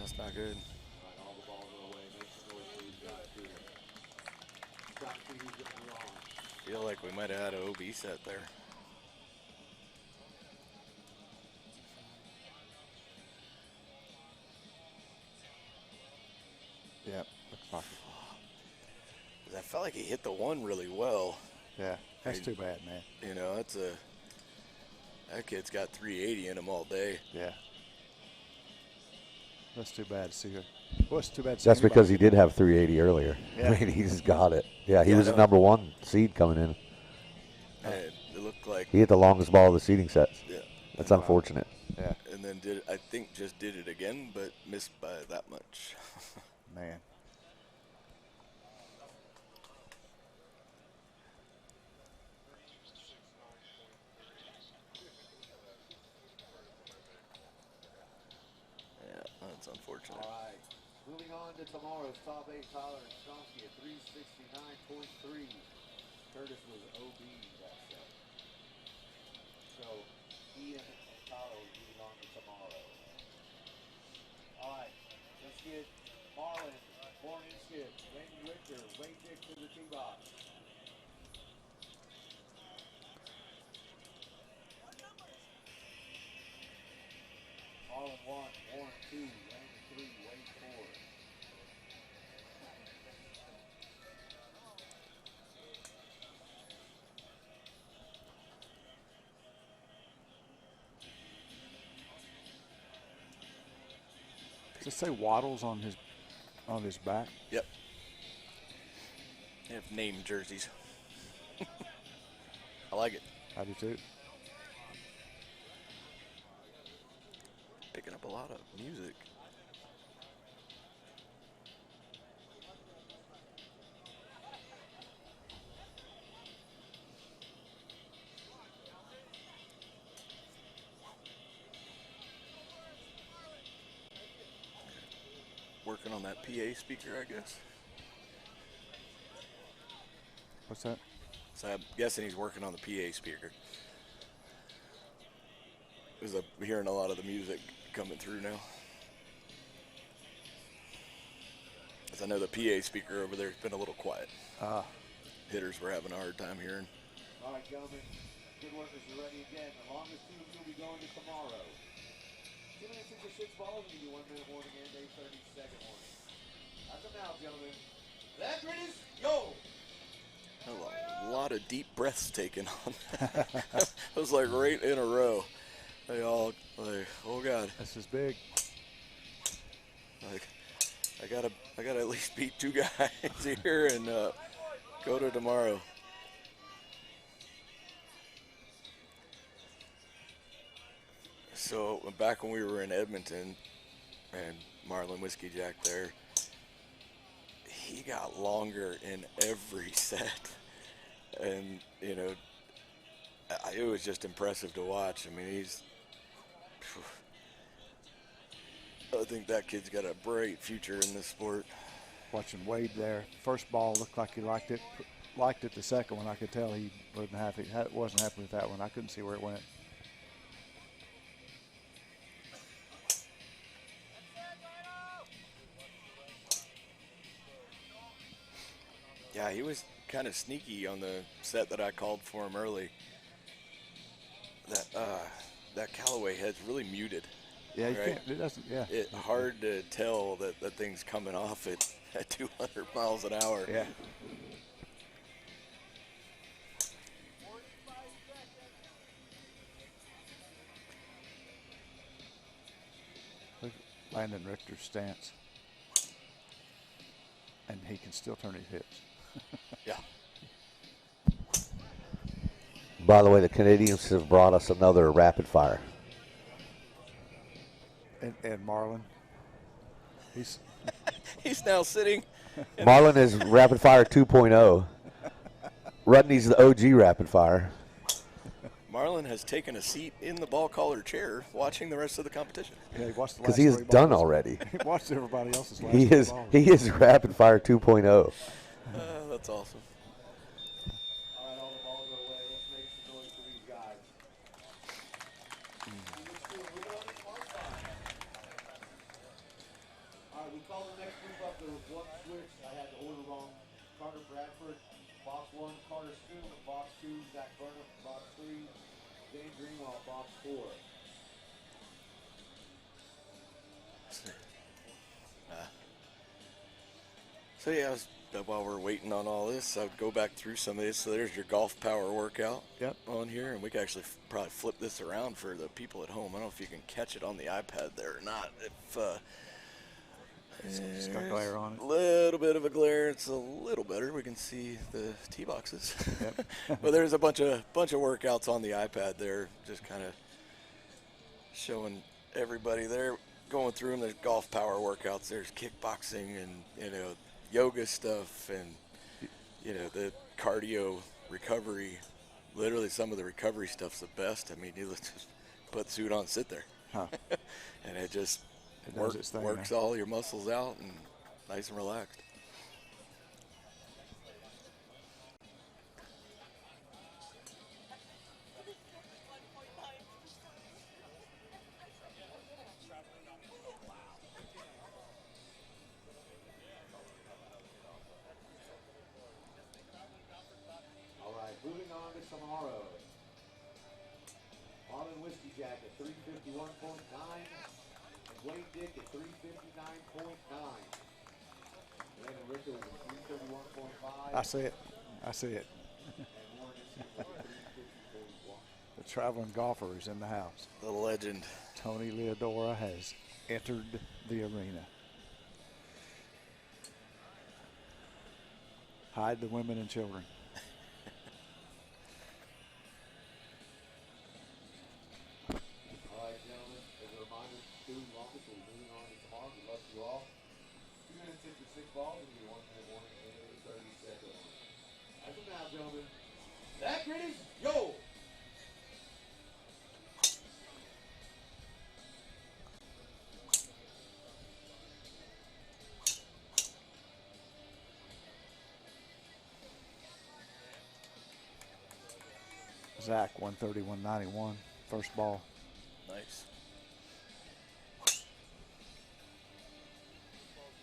That's not good. All right, all the balls are away. Make some noise, please, guys. Here. Trying to see who's getting wrong. Feel like we might have had an OB set there. Yeah. Looks like it. 'Cause I felt like he hit the one really well. Yeah. That's Hey. too bad, man. You know, that kid's got 380 in him all day. Yeah. That's too bad to see it. Well, it's too bad to see That's because he anybody- did have 380 earlier. Yeah. I mean, he's got it. Yeah, he Yeah, was I the know. number 1 seed coming in. And it looked like, He hit the longest ball of the seeding sets. yeah. That's unfortunate. Yeah. And then just did it again, but missed by that much. Man. Yeah, that's unfortunate. All right. Moving on to tomorrow's top 8, Tyler and Stronsky at 369.3. Curtis was OB that set. So Ian and Tyler will moving on to tomorrow. All right. Let's get Marlon, Born Inskip, Randy Richter, Wade Dick to the tee box. Marlon 1, Warren 2, Randy 3, Wade 4. Does it say Waddles on his back? Yep. They have name jerseys. I like it. I do too. Picking up a lot of music. working on that PA speaker, I guess. What's that? So I'm guessing he's working on the PA speaker. Because I'm hearing a lot of the music coming through now. Because I know the PA speaker over there has been a little quiet. Hitters were having a hard time hearing. All right, gentlemen. Good workers are ready again. The longest two will be going to tomorrow. 2 minutes into 6 balls, and give you 1 minute warning and a 30-second warning. As of now, gentlemen, that grid is yo! A lot of deep breaths taken on. It was like right in a row. They all like, oh God. This is big. Like, I gotta at least beat 2 guys here and go to tomorrow. So back when we were in Edmonton and Marlin Whiskey Jack there, he got longer in every set. And, you know, it was just impressive to watch. I mean, I think that kid's got a bright future in this sport. Watching Wade there. First ball looked like he liked it. Liked it the second one. I could tell he wasn't happy with that one. I couldn't see where it went. Yeah, he was kind of sneaky on the set that I called for him early. That Callaway head's really muted. Yeah, you right? can't. It doesn't. Yeah. It's hard to tell that that thing's coming off at 200 miles an hour. Yeah. Look at Landon Richter's stance. And he can still turn his hips. Yeah. By the way, the Canadians have brought us another rapid fire. And Marlin, he's He's now sitting. Marlin is rapid fire 2.0. Rudney's the OG rapid fire. Marlin has taken a seat in the ball caller chair watching the rest of the competition. yeah, he watched the Because last he is 3 done balls. already. He watched everybody else's last He 3 is balls. he is rapid fire 2.0. That's awesome. All right, all the balls are away. Let's make some noise for these guys. All right, we call the next group up. There was one switch. I had the order wrong. Carter Bradford, box 1. Carter Spoon, box 2. Zach Burnham, box 3. Dane Greenwald, box 4. So yeah, while we're waiting on all this, I would go back through some of this. So there's your golf power workout Yep. on here, and we can actually probably flip this around for the people at home. I don't know if you can catch it on the iPad there or not. If It's got glare on it. a little bit of a glare, it's a little better. We can see the tee boxes. Yep. But there's a bunch of workouts on the iPad there, just kind of showing everybody there, going through them. There's golf power workouts. There's kickboxing and yoga stuff and the cardio recovery. Literally, some of the recovery stuff's the best. I mean, you just put the suit on, sit there, Huh. and it just It does its thing, works huh? all your muscles out and nice and relaxed. All right, moving on to tomorrow. Marlin Whiskey Jack at 351.9 and Wayne Dick at 359.9. Landon Richter was at 331.5. I see it. I see it. And Warren is at 350.1. The traveling golfer is in the house. The legend. Tony Leodora has entered the arena. Hide the women and children. All right, gentlemen, as a reminder, student longest will be moving on to tomorrow. We love you all. 2 minutes into 6 balls, and you 1 minute warning and a 30-second warning. As of now, gentlemen, that grid is yo! Zach 130, 191. First ball. Nice.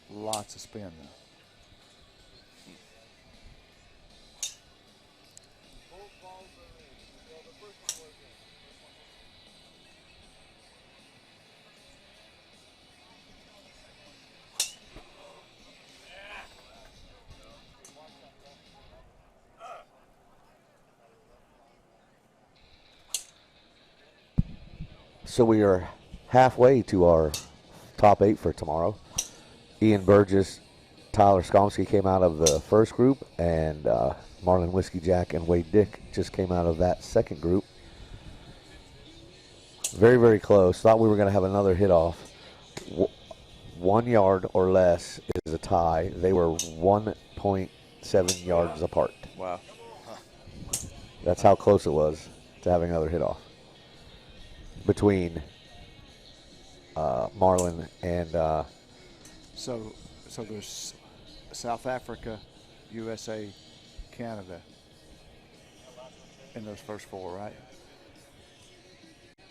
Lots of spin though. So we are halfway to our top 8 for tomorrow. Ian Burgess, Tyler Skomsky came out of the first group, and Marlon Whiskey Jack and Wade Dick just came out of that second group. Very, very close. Thought we were going to have another hit off. 1 yard or less is a tie. They were 1.7 yards apart. Wow. That's how close it was to having another hit off between Marlon and So there's South Africa, USA, Canada in those first 4, right?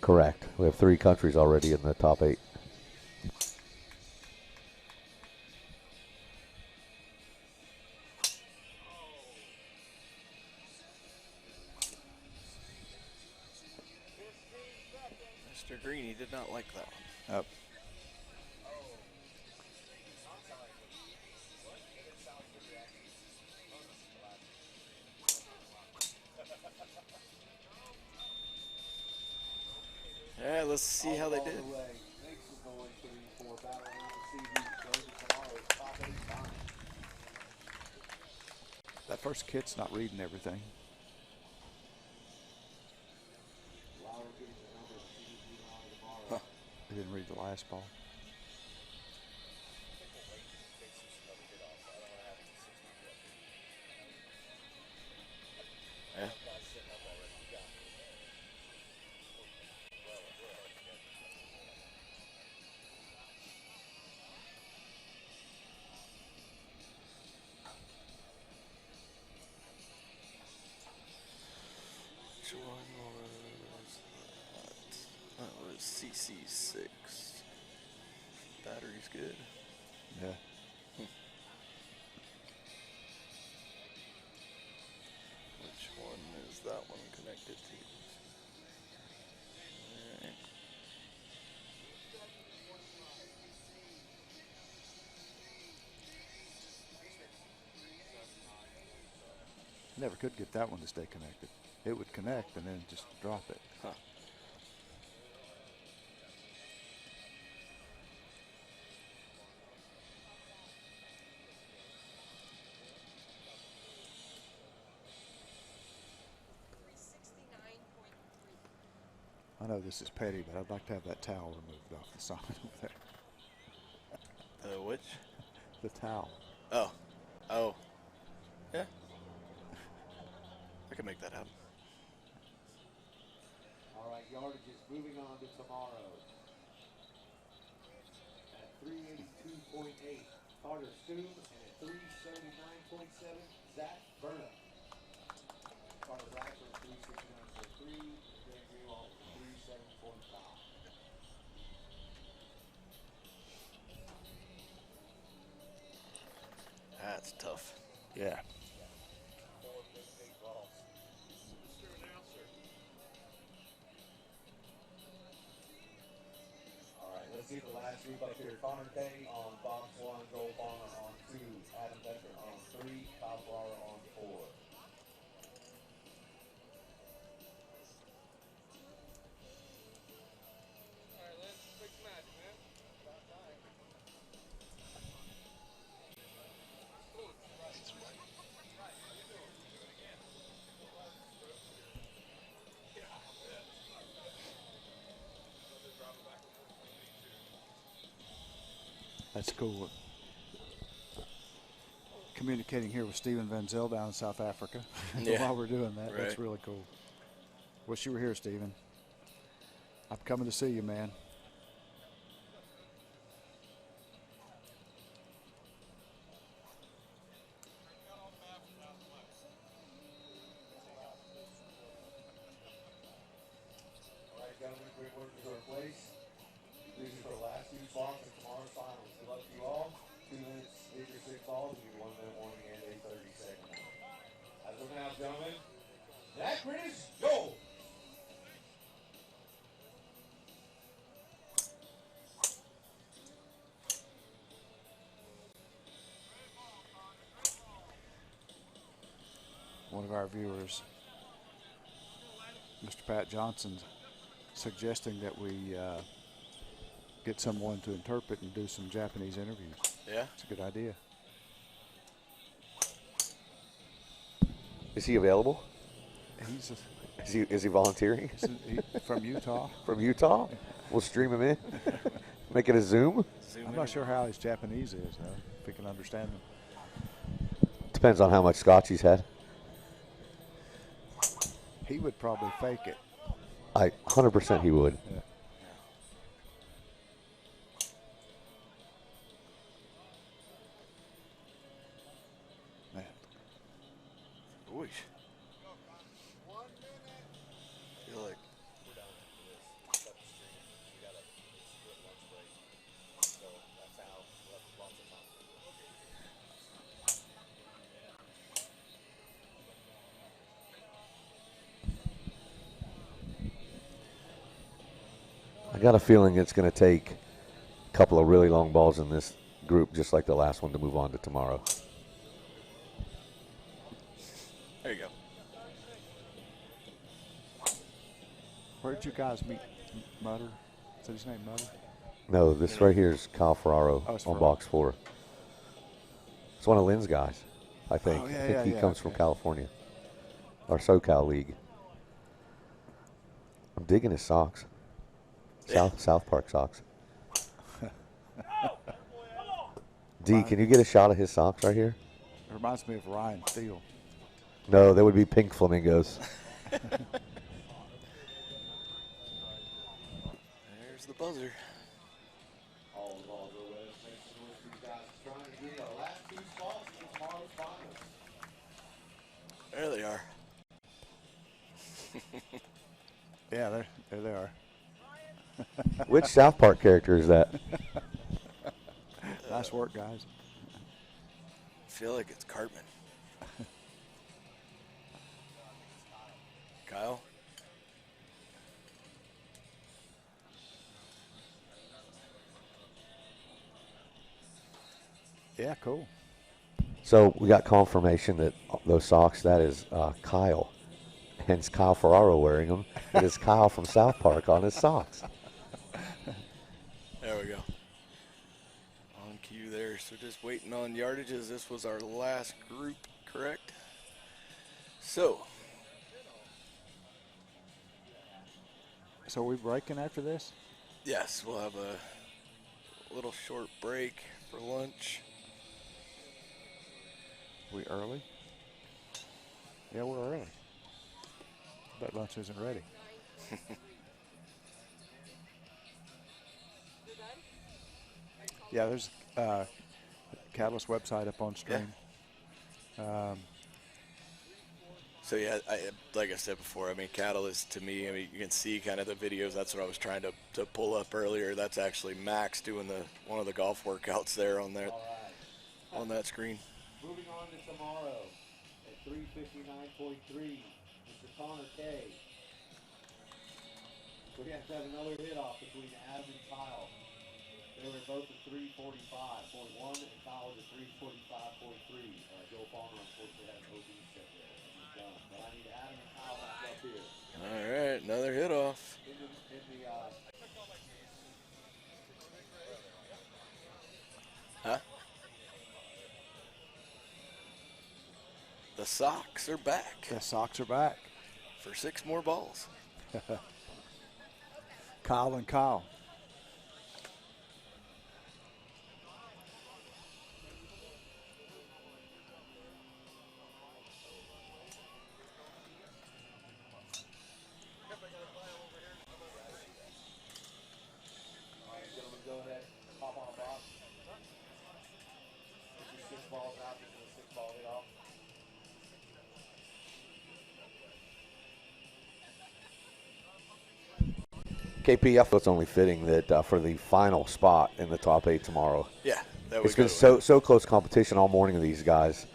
correct. We have 3 countries already in the top 8. Mr. Greeny did not like that one. Up. Yeah, let's see how they did. Thanks for going 3-4 battle around to see who goes to tomorrow's top 8 time. That first kid's not reading everything. Lauer getting the number of CDG tomorrow. He didn't read the last ball. Yeah. Which one was that? That was CC6. Battery's good. Yeah. Which one is that one connected to? Alright. Never could get that one to stay connected. It would connect and then just drop it. Huh. I know this is petty, but I'd like to have that towel removed off the sign over there. Which? The towel. Oh. Oh. Yeah. I can make that happen. All right, yardages moving on to tomorrow. At 382.8, Carter Stoom, and at 379.7, Zach Burnham. Carter Bradford, 369.3, Greg Greenwald, 37.5. That's tough. Yeah. All right, let's see the last group up here. Connor Kay on box 1, Joel Farmer on 2, Adam Becker on 3, Kyle Farrar on 4. That's cool. Communicating here with Steven Van Zyl down in South Africa. Yeah. While we're doing that, that's Right. really cool. Wish you were here, Steven. I'm coming to see you, man. one of our viewers, Mr. Pat Johnson, suggesting that we get someone to interpret and do some Japanese interviews. Yeah. It's a good idea. Is he available? He's Is he volunteering? from Utah. From Utah? We'll stream him in. Make it a Zoom. I'm not sure how his Japanese is, though, if he can understand them. Depends on how much scotch he's had. He would probably fake it. 100% he would. Yeah. Man. Ooh. Feel like I got a feeling it's going to take a couple of really long balls in this group, just like the last one, to move on to tomorrow. there you go. Where did you guys meet Mutter? Is that his name, Mutter? No, this right here is Kyle Ferraro Oh, it's on Ferraro. box 4. It's one of Lynn's guys, I think. Oh, yeah, I think yeah, he yeah, comes from okay. California, or SoCal League. I'm digging his socks. South Park socks. D, can you get a shot of his socks right here? It reminds me of Ryan Steele. No, they would be pink flamingos. There's the buzzer. All the balls are with Mason with these guys trying to get the last 2 spots in tomorrow's finals. There they are. Yeah, there they are. Which South Park character is that? Nice work, guys. I feel like it's Cartman. Kyle? Yeah, cool. So we got confirmation that those socks, that is Kyle. Hence Kyle Ferraro wearing them. It is Kyle from South Park on his socks. There we go. On cue there. So just waiting on yardages. This was our last group, correct? So, So are we breaking after this? yes, we'll have a little short break for lunch. We early? Yeah, we're early. But lunch isn't ready. Yeah, there's Catalyst website up on stream. So yeah, like I said before, I mean, Catalyst to me, I mean, you can see kind of the videos. That's what I was trying to pull up earlier. That's actually Max doing one of the golf workouts there on that screen. Moving on to tomorrow at 359.3, Mr. Connor K. We have to have another hit off between Adam and Kyle. They were both at 345.1 and Kyle was at 345.3. Joe Palmer unfortunately had an OB set there. And he's done. But I need Adam and Kyle back up here. All right, another hit off. In the Huh? The Sox are back The Sox are back. for 6 more balls. Kyle and Kyle. All right, gentlemen, go ahead. Pop on a box. Get your 6 balls out. Get your 6-ball hit off. KP, I feel it's only fitting that for the final spot in the top 8 tomorrow. Yeah, that It's been so close competition all morning of these guys.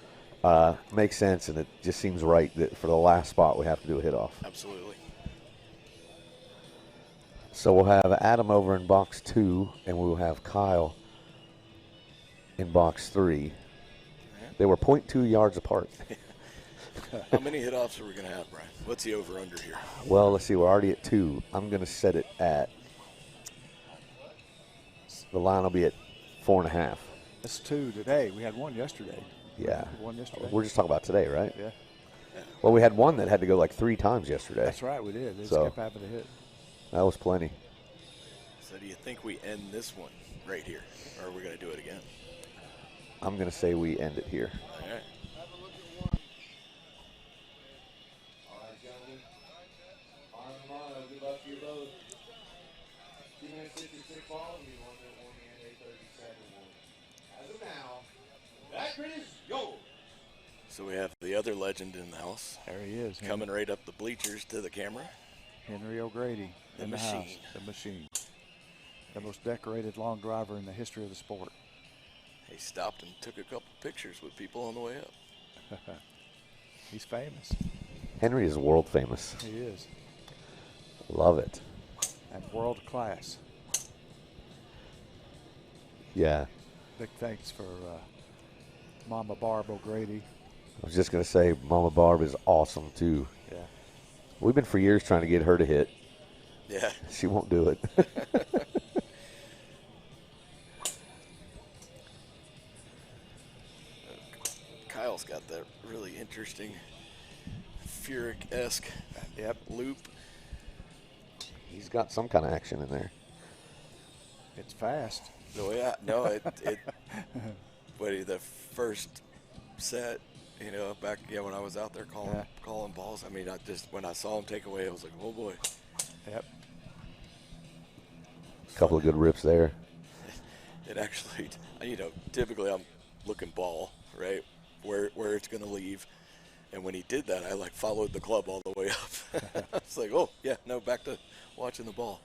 Makes sense, and it just seems right that for the last spot we have to do a hit off. Absolutely. So we'll have Adam over in box 2, and we'll have Kyle in box 3. They were 0.2 yards apart. How many hit-offs are we going to have, Brian? What's the over-under here? Well, let's see. We're already at 2. I'm going to set it at, the line will be at 4.5. That's 2 today. We had 1 yesterday. Yeah. 1 yesterday. We're just talking about today, right? Yeah. Well, we had one that had to go like 3 times yesterday. That's right, we did. They just So- kept having to hit. That was plenty. So do you think we end this one right here, or are we going to do it again? I'm going to say we end it here. All right. All right, gentlemen. Armando, good luck to you both. 2 minutes, 56 balls, and 1 minute warning and a 30-second warning. As of now, that grid is yours. So we have the other legend in the house There he is. coming right up the bleachers to the camera. Henry O'Grady The in the house. machine. The machine. The most decorated long driver in the history of the sport. He stopped and took a couple pictures with people on the way up. He's famous. Henry is world famous. He is. Love it. And world class. Yeah. Big thanks for Mama Barb O'Grady. I was just going to say, Mama Barb is awesome, too. Yeah. We've been for years trying to get her to hit. Yeah. She won't do it. Kyle's got that really interesting Furyk-esque loop. He's got some kind of action in there. It's fast. No, yeah, no, the first set, back when I was out there calling balls. I mean, when I saw him take away, I was like, oh boy. Yep. A couple of good rips there. It actually, typically I'm looking ball, right, where it's going to leave. And when he did that, I followed the club all the way up. It's like, oh yeah, no, back to watching the ball.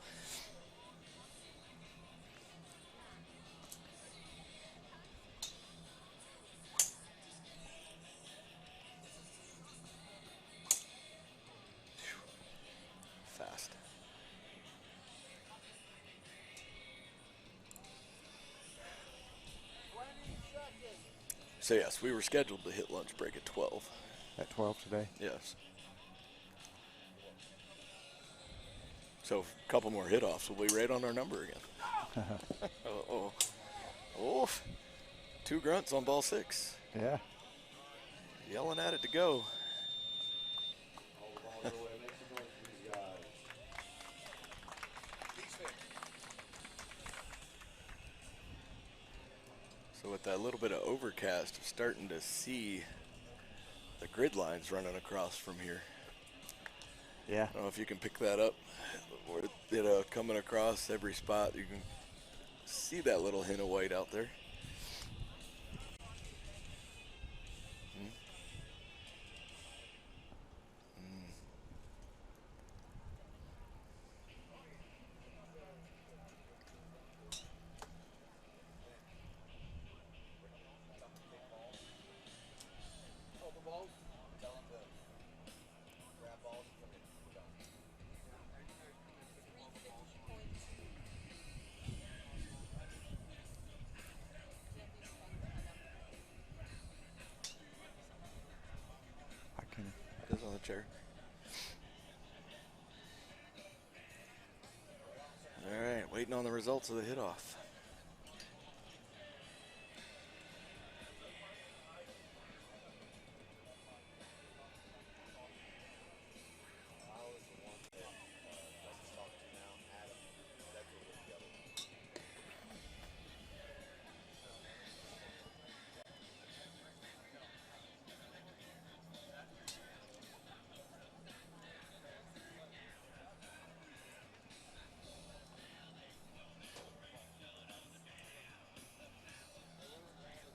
Fast. So yes, we were scheduled to hit lunch break at 12. At 12 today. Yes. So a couple more hit-offs, we'll be right on our number again. Uh-oh. Oh, 2 grunts on ball 6. Yeah. Yelling at it to go. Hold the ball their way. Make some noise for these guys. So with that little bit of overcast, we're starting to see the grid lines running across from here. Yeah. I don't know if you can pick that up. Coming across every spot, you can see that little hint of white out there. I can. It is on the chair. All right, waiting on the results of the hit-off.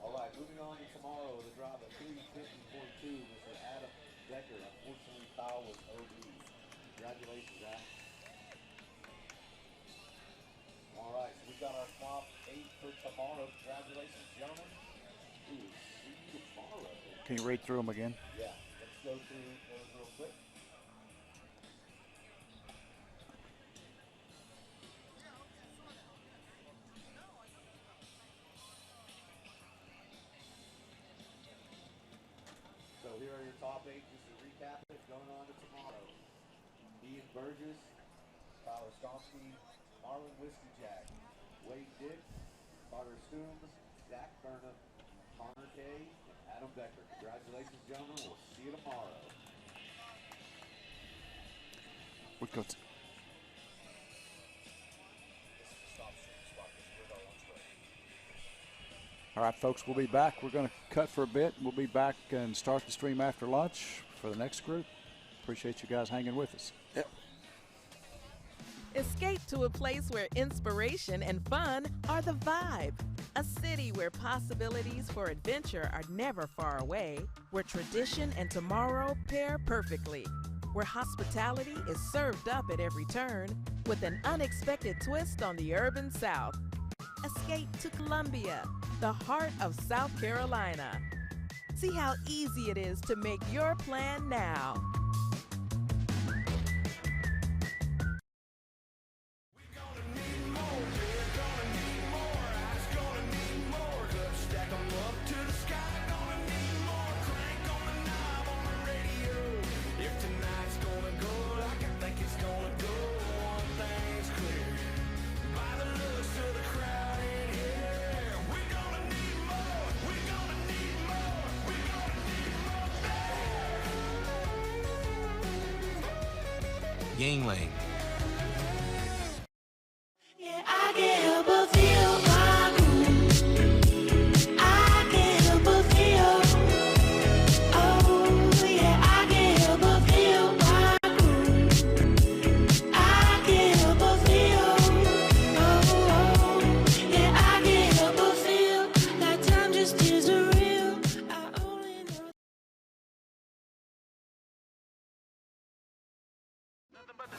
All right, moving on to tomorrow, the drive at 350.2, Mr. Adam Decker. Unfortunately, foul was OB. Congratulations, Adam. All right, so we've got our top 8 for tomorrow. Congratulations, gentlemen. We will see you tomorrow. Can you read through them again? Yeah, let's go through those real quick. So here are your top 8, just to recap it, going on to tomorrow. Ian Burgess, Tyler Stomsky, Marlon Whiskey Jack, Wade Dick, Carter Stooms, Zach Burnham, Connor Kay, and Adam Becker. Congratulations, gentlemen. We'll see you tomorrow. We got All right, folks, we'll be back. We're going to cut for a bit. We'll be back and start the stream after lunch for the next group. Appreciate you guys hanging with us. Yep. Escape to a place where inspiration and fun are the vibe. A city where possibilities for adventure are never far away, where tradition and tomorrow pair perfectly, where hospitality is served up at every turn with an unexpected twist on the urban South. Escape to Columbia, the heart of South Carolina. See how easy it is to make your plan now. Yingling. Yeah, I can't help but feel my groove. I can't help but feel. Oh, yeah, I can't help but feel my groove. I can't help but feel. Oh, yeah, I can't help but feel like time just isn't real. I only know. Nothing but the